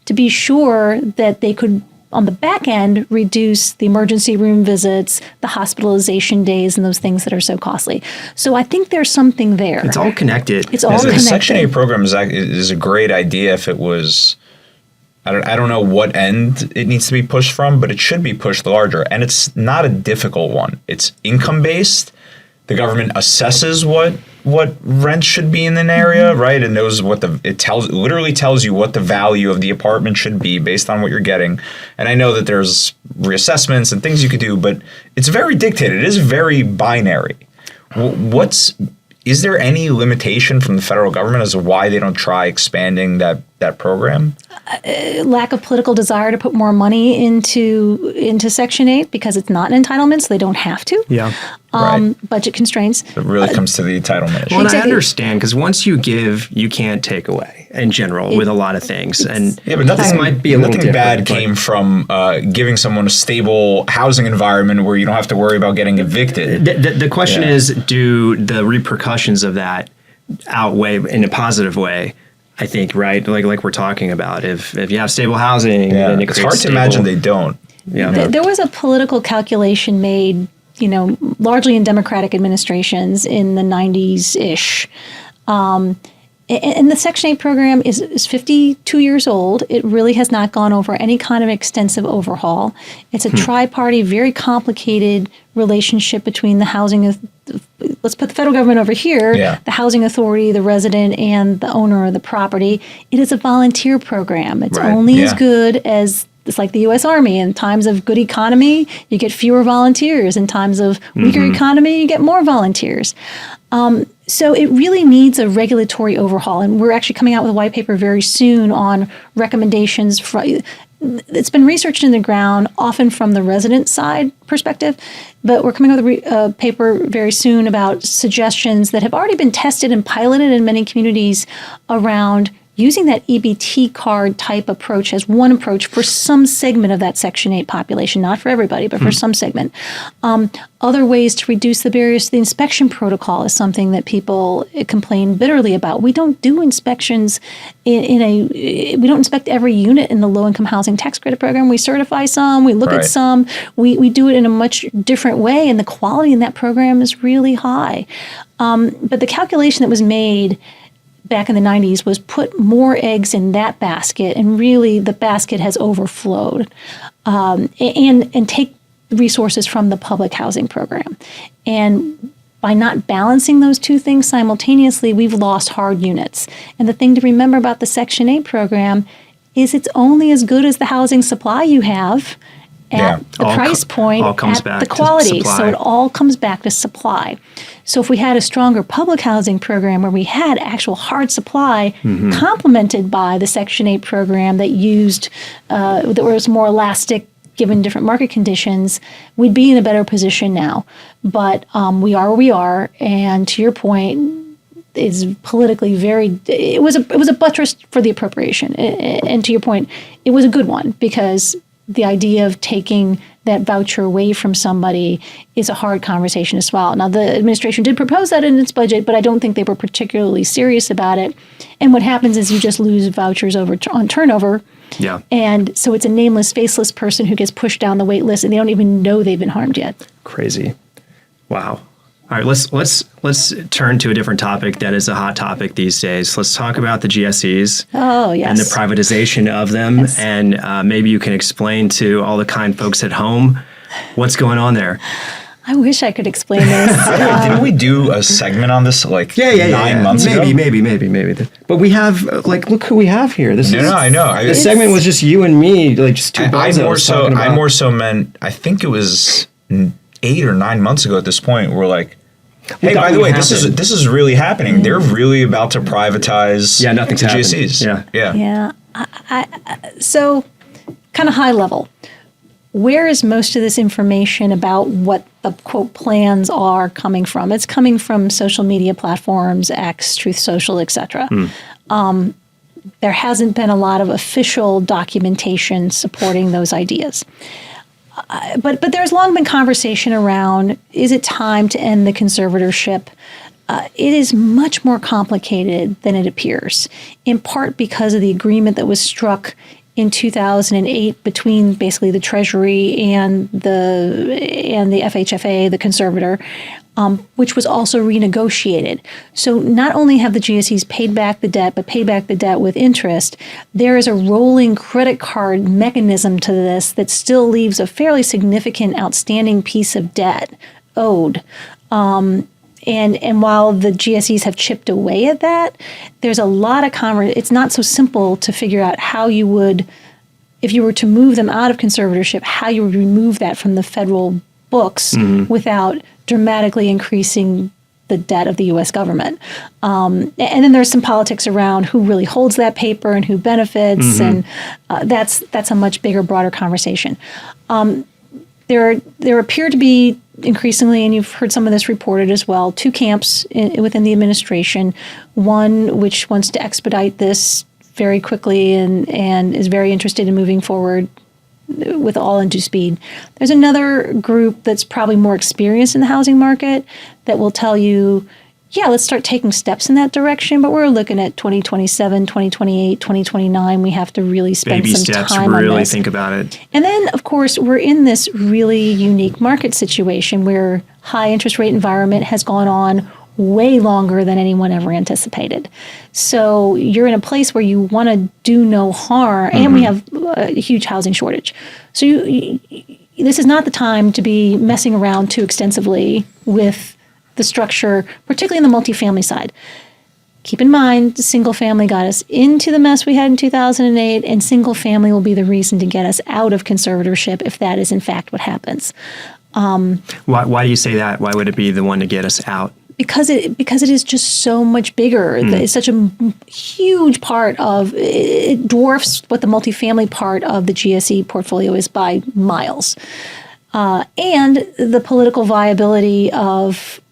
to be sure that they could, on the back end, reduce the emergency room visits, the hospitalization days, and those things that are so costly. So I think there's something there.
It's all connected.
It's all
The
connected.
Section 8 program is a great idea if it was. I don't know what end it needs to be pushed from, but it should be pushed larger. And it's not a difficult one. It's income based. The government assesses what rent should be in an area, right? And knows literally tells you what the value of the apartment should be based on what you're getting. And I know that there's reassessments and things you could do, but it's very dictated. It is very binary. Is there any limitation from the federal government as to why they don't try expanding that program?
Lack of political desire to put more money into Section 8 because it's not an entitlement, so they don't have to.
Yeah.
Right.
Budget constraints.
It really comes to the entitlement issue.
Well, and I
Exactly.
understand, because once you give, you can't take away in general with a lot of things. And
Yeah, but
this might be a little
nothing bad
different, but-
came from giving someone a stable housing environment where you don't have to worry about getting evicted.
The question
Yeah.
is, do the repercussions of that outweigh in a positive way? I think, right? Like we're talking about. If you have stable housing,
Yeah,
then it
it's
creates
hard to
stable-
imagine they don't.
Yeah.
There was a political calculation made, largely in Democratic administrations in the 90s-ish. And the Section 8 program is 52 years old. It really has not gone over any kind of extensive overhaul. It's a tri-party, very complicated relationship between the let's put the federal government over here,
Yeah.
the housing authority, the resident, and the owner of the property. It is a volunteer program. It's
Right.
only as
Yeah.
good as, it's like the U.S. Army. In times of good economy, you get fewer volunteers. In times of weaker economy, you get more volunteers. So it really needs a regulatory overhaul. And we're actually coming out with a white paper very soon on recommendations. It's been researched in the ground, often from the resident side perspective, but we're coming out with a paper very soon about suggestions that have already been tested and piloted in many communities around using that EBT card type approach as one approach for some segment of that Section 8 population, not for everybody, but for some segment. Other ways to reduce the barriers to the inspection protocol is something that people complain bitterly about. We don't do inspections we don't inspect every unit in the low-income housing tax credit program. We certify some, we look
Right.
at some, we do it in a much different way, and the quality in that program is really high. But the calculation that was made back in the 90s was put more eggs in that basket, and really the basket has overflowed, and take resources from the public housing program. And by not balancing those two things simultaneously, we've lost hard units. And the thing to remember about the Section 8 program is it's only as good as the housing supply you have at
Yeah.
the price point,
all comes
at
back
the
to
quality. So
supply.
it all comes back to supply. So if we had a stronger public housing program where we had actual hard supply complemented by the Section 8 program that that was more elastic given different market conditions, we'd be in a better position now. But we are where we are, and to your point, is politically it was a buttress for the appropriation. And to your point, it was a good one because the idea of taking that voucher away from somebody is a hard conversation to swallow. Now, the administration did propose that in its budget, but I don't think they were particularly serious about it. And what happens is you just lose vouchers on turnover.
Yeah.
And so it's a nameless, faceless person who gets pushed down the wait list, and they don't even know they've been harmed yet.
Crazy. Wow. All right, let's turn to a different topic that is a hot topic these days. Let's talk about the GSEs.
Oh, yes.
And the privatization of them.
Yes.
And maybe you can explain to all the kind folks at home what's going on there.
I wish I could explain this.
Didn't we do a segment on this 9 months ago?
Maybe. But we have, look who we have here.
I know.
The segment was just you and me, just two bozos talking about.
I more so meant, I think it was 8 or 9 months ago at this point, we're like, hey, by the way, this is really happening. They're really about to privatize
nothing's
the
happened.
GSEs.
Yeah. So, kind of high level, where is most of this information about what the, quote, plans are coming from? It's coming from social media platforms, X, Truth Social, et cetera. There hasn't been a lot of official documentation supporting those ideas. But there's long been conversation around, is it time to end the conservatorship? It is much more complicated than it appears, in part because of the agreement that was struck in 2008 between basically the Treasury and the FHFA, the conservator, which was also renegotiated. So not only have the GSEs paid back the debt, but paid back the debt with interest, there is a rolling credit card mechanism to this that still leaves a fairly significant outstanding piece of debt owed. And while the GSEs have chipped away at that, there's a lot of it's not so simple to figure out how you would, if you were to move them out of conservatorship, how you would remove that from the federal books without dramatically increasing the debt of the U.S. government. And then there's some politics around who really holds that paper and who benefits, and that's a much bigger, broader conversation. There appear to be increasingly, and you've heard some of this reported as well, two camps within the administration. One which wants to expedite this very quickly and is very interested in moving forward with all undue speed. There's another group that's probably more experienced in the housing market that will tell you, yeah, let's start taking steps in that direction, but we're looking at 2027, 2028, 2029. We have to really spend
baby
some
steps,
time on
really
this.
think about it.
And then, of course, we're in this really unique market situation where high interest rate environment has gone on way longer than anyone ever anticipated. So you're in a place where you want to do no harm, and we have a huge housing shortage. So this is not the time to be messing around too extensively with the structure, particularly in the multifamily side. Keep in mind, single family got us into the mess we had in 2008, and single family will be the reason to get us out of conservatorship if that is in fact what happens.
Why do you say that? Why would it be the one to get us out?
Because it is just so much bigger. It's such a huge part of it, dwarfs what the multifamily part of the GSE portfolio is by miles. And the political viability of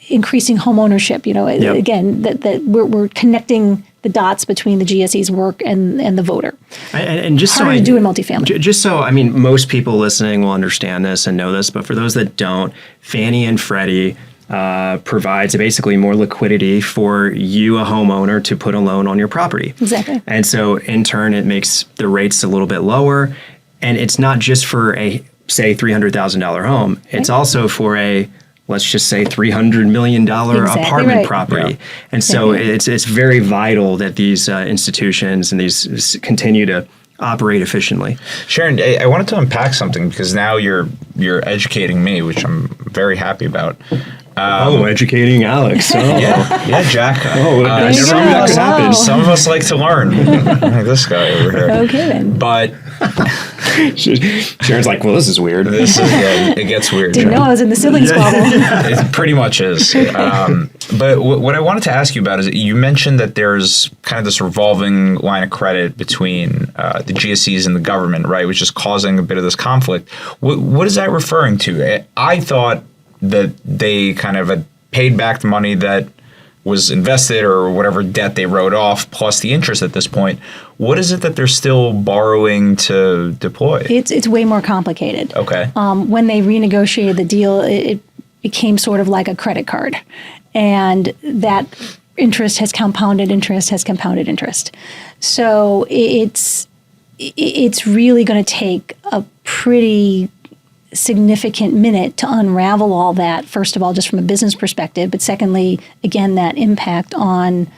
increasing home ownership. Again, that we're connecting the dots between the GSE's work and the voter.
And just
harder to do in multifamily.
Just so, most people listening will understand this and know this, but for those that don't, Fannie and Freddie provides basically more liquidity for you, a homeowner, to put a loan on your property.
Exactly.
And so in turn, it makes the rates a little bit lower. And it's not just for a, say, $300,000 home. It's also for a, let's just say, $300 million apartment property. Yeah. And so it's very vital that these institutions and these continue to operate efficiently.
Sharon, I wanted to unpack something because now you're educating me, which I'm very happy about.
Educating Alex. Oh.
Yeah, Jack.
Some
of us like to learn. Like this guy over here.
No kidding.
But
Sharon's like, well, this is weird.
It gets weird.
Didn't know I was in the siblings bubble.
It pretty much is. But what I wanted to ask you about is you mentioned that there's kind of this revolving line of credit between the GSEs and the government, right, which is causing a bit of this conflict. What is that referring to? I thought that they kind of had paid back the money that was invested or whatever debt they wrote off plus the interest at this point, what is it that they're still borrowing to deploy?
It's way more complicated.
Okay.
When they renegotiated the deal, it became sort of like a credit card, and that interest has compounded interest. So it's really going to take a pretty significant minute to unravel all that, first of all, just from a business perspective, but secondly, again, that impact on,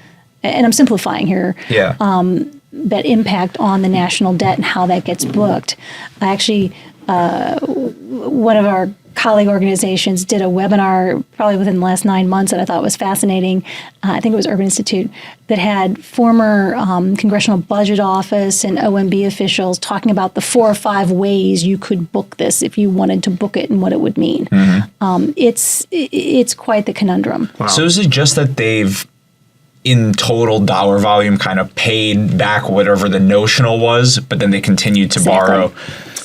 and I'm simplifying here, that impact on the national debt and how that gets booked. I actually, one of our colleague organizations did a webinar probably within the last 9 months that I thought was fascinating. I think it was Urban Institute, that had former Congressional Budget Office and OMB officials talking about the 4 or 5 ways you could book this if you wanted to book it and what it would mean. It's quite the conundrum.
Wow. So is it just that they've, in total dollar volume, kind of paid back whatever the notional was, but then they continued to borrow?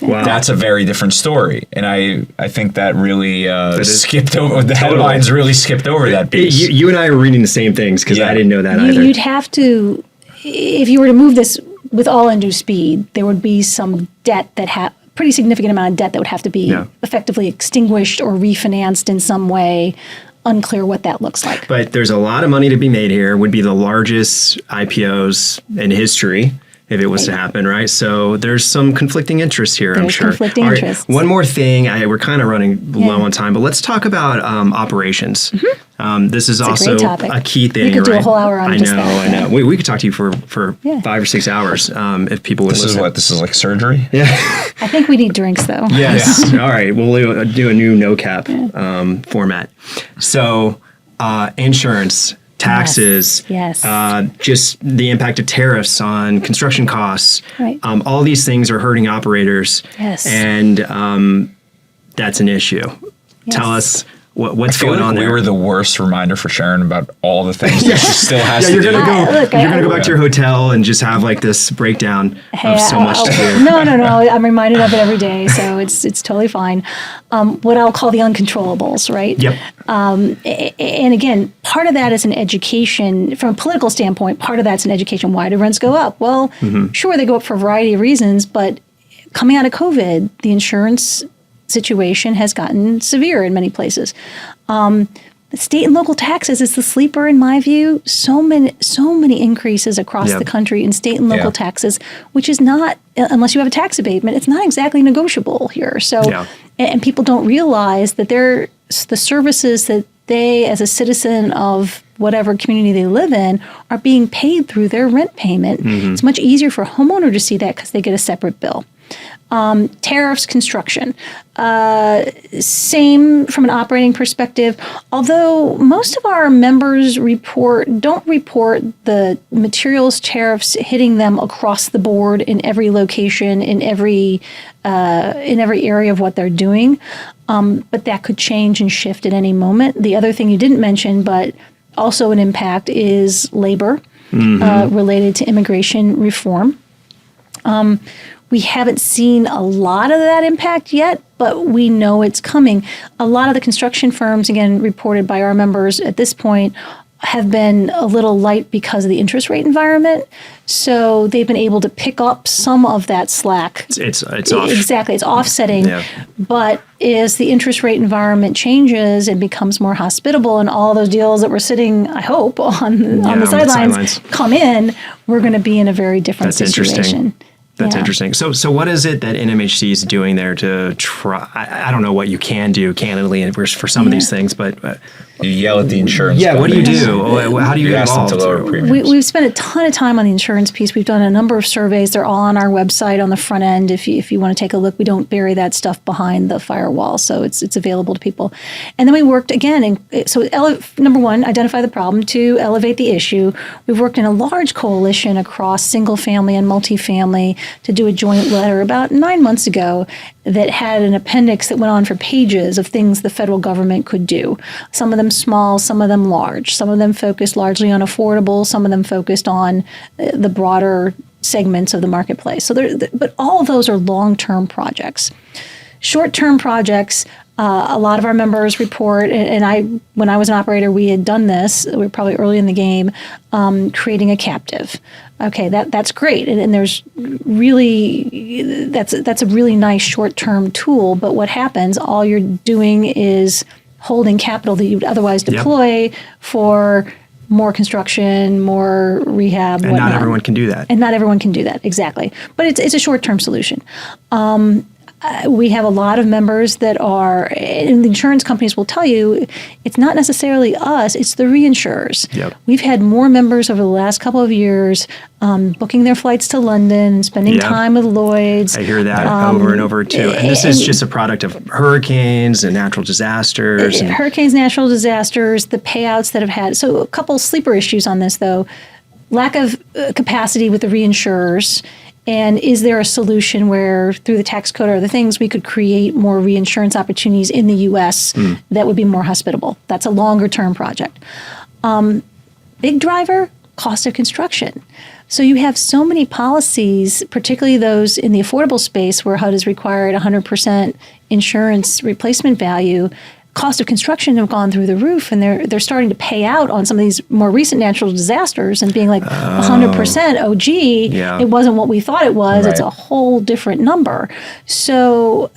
Wow. That's a very different story, and I think that really skipped over. The headlines really skipped over that piece.
You and I are reading the same things because I didn't know that either.
You'd have to, if you were to move this with all undue speed, there would be some debt that pretty significant amount of debt that would have to be effectively extinguished or refinanced in some way. Unclear what that looks like.
But there's a lot of money to be made here. Would be the largest IPOs in history if it was to happen, right? So there's some conflicting interests here, I'm sure.
Conflicting interests.
One more thing. We're kind of running low on time, but let's talk about operations. This is also a key thing.
We could do a whole hour on just that.
I know. We could talk to you for 5 or 6 hours if people would listen.
This is like surgery?
Yeah.
I think we need drinks, though.
Yes. All right. We'll do a new no-cap format. So insurance, taxes, just the impact of tariffs on construction costs.
Right.
All these things are hurting operators.
Yes.
And that's an issue. Yes. Tell us what's going on there.
We were the worst reminder for Sharon about all the things that she still has to do.
You're going to go back to your hotel and just have like this breakdown of so much to do.
No. I'm reminded of it every day, so it's totally fine. What I'll call the uncontrollables, right?
Yep.
And again, part of that is an education, from a political standpoint, part of that's an education. Why do rents go up? Well, sure, they go up for a variety of reasons, but coming out of COVID, the insurance situation has gotten severe in many places. The state and local taxes is the sleeper, in my view. So many increases across the country in state and local taxes, which is not, unless you have a tax abatement, it's not exactly negotiable here. So, and people don't realize that the services that they, as a citizen of whatever community they live in, are being paid through their rent payment. It's much easier for a homeowner to see that because they get a separate bill. Tariffs, construction. Same from an operating perspective, although most of our members don't report the materials tariffs hitting them across the board in every location, in every area of what they're doing. But that could change and shift at any moment. The other thing you didn't mention, but also an impact, is labor related to immigration reform. We haven't seen a lot of that impact yet, but we know it's coming. A lot of the construction firms, again, reported by our members at this point, have been a little light because of the interest rate environment. So they've been able to pick up some of that slack.
It's off.
Exactly. It's offsetting. Yeah. But as the interest rate environment changes and becomes more hospitable, and all those deals that were sitting, I hope, on the sidelines come in, we're going to be in a very different situation.
Interesting. That's interesting. So what is it that NMHC is doing there to try? I don't know what you can do, candidly, for some of these things, but
you yell at the insurance.
Yeah, what do you do? How do you get involved?
Ask them to lower premiums.
We've spent a ton of time on the insurance piece. We've done a number of surveys. They're all on our website on the front end. If you want to take a look, we don't bury that stuff behind the firewall, so it's available to people. And then we worked again. Number one, identify the problem. 2, elevate the issue. We've worked in a large coalition across single family and multifamily to do a joint letter about 9 months ago that had an appendix that went on for pages of things the federal government could do. Some of them small, some of them large. Some of them focused largely on affordable, some of them focused on the broader segments of the marketplace. But all of those are long-term projects. Short-term projects, A lot of our members report, and when I was an operator, we had done this. We were probably early in the game, creating a captive. Okay, that's great, and there's really that's a really nice short-term tool. But what happens? All you're doing is holding capital that you would otherwise deploy for more construction, more rehab,
and
whatnot.
not everyone can do that.
And not everyone can do that, exactly. But it's a short-term solution. We have a lot of members that are, and the insurance companies will tell you, it's not necessarily us, it's the reinsurers.
Yep.
We've had more members over the last couple of years booking their flights to London, spending time with Lloyd's.
I hear that over and over too. And this is just a product of hurricanes and natural disasters.
Hurricanes, natural disasters, the payouts that have had. So a couple sleeper issues on this, though. Lack of capacity with the reinsurers. And is there a solution where, through the tax code or other things, we could create more reinsurance opportunities in the U.S. that would be more hospitable? That's a longer-term project. Big driver, cost of construction. So you have so many policies, particularly those in the affordable space where HUD has required 100% insurance replacement value. Cost of construction have gone through the roof, and they're starting to pay out on some of these more recent natural disasters and being like 100%. Oh, gee, it wasn't what we thought it was. Right. It's a whole different number. So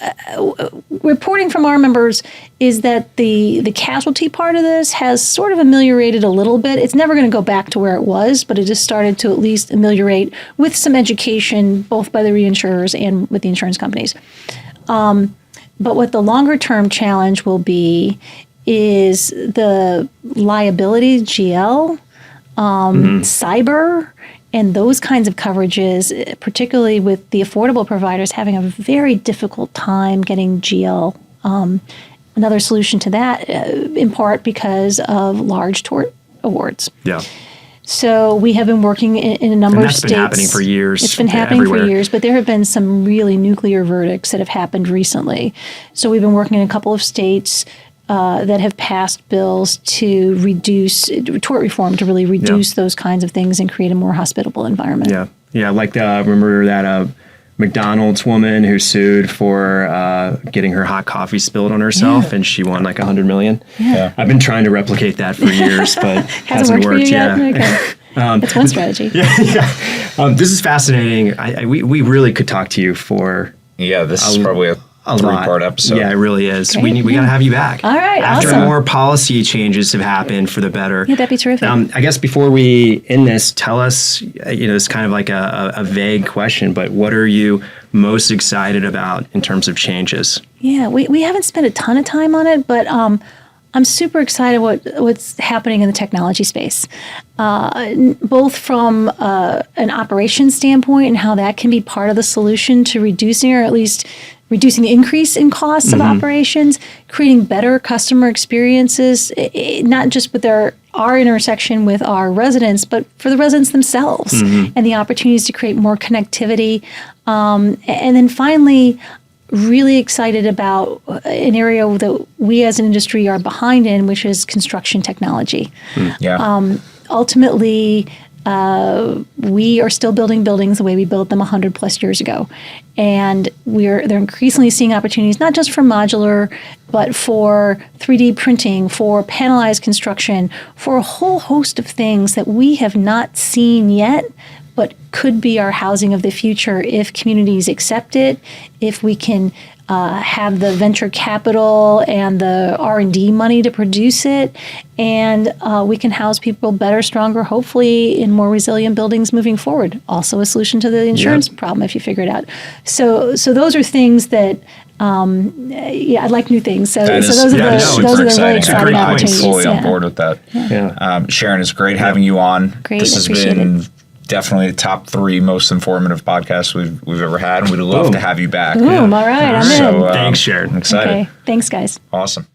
reporting from our members is that the casualty part of this has sort of ameliorated a little bit. It's never going to go back to where it was, but it just started to at least ameliorate with some education, both by the reinsurers and with the insurance companies. But what the longer term challenge will be is the liability, GL, cyber, and those kinds of coverages, particularly with the affordable providers having a very difficult time getting GL. Another solution to that, in part because of large tort awards.
Yeah.
So we have been working in a number of states.
That's been happening for years.
It's been happening for years, but there have been some really nuclear verdicts that have happened recently. So we've been working in a couple of states that have passed bills to reduce tort reform, to really reduce those kinds of things and create a more hospitable environment.
Yeah. Like remember that McDonald's woman who sued for getting her hot coffee spilled on herself, and she won like $100 million. Yeah. I've been trying to replicate that for years, but hasn't worked yet. Okay.
That's one strategy.
This is fascinating. We really could talk to you for
this is probably a three-part episode.
Yeah, it really is. Great. We got to have you back.
All right,
After
awesome.
more policy changes have happened for the better.
Yeah, that'd be terrific.
I guess before we end this, tell us, it's kind of like a vague question, but what are you most excited about in terms of changes? Yeah,
we haven't spent a ton of time on it, but I'm super excited what's happening in the technology space, both from an operations standpoint and how that can be part of the solution to reducing, or at least reducing the increase in costs of operations, creating better customer experiences, not just with our intersection with our residents, but for the residents themselves, and the opportunities to create more connectivity. And then finally, really excited about an area that we as an industry are behind in, which is construction technology. Ultimately, we are still building buildings the way we built them 100 plus years ago. And they're increasingly seeing opportunities, not just for modular, but for 3D printing, for panelized construction, for a whole host of things that we have not seen yet, but could be our housing of the future if communities accept it, if we can have the venture capital and the R&D money to produce it, and we can house people better, stronger, hopefully in more resilient buildings moving forward. Also a solution to the insurance problem if you figure it out. So those are things that I'd like new things. So those are the really exciting opportunities.
I'm fully on board with that. Sharon, it's great having you on.
Great,
this has been definitely the top 3 most informative podcasts we've ever had, and we'd love to have you back.
All right, I'm in.
Thanks, Sharon.
I'm excited.
Okay, thanks, guys.
Awesome.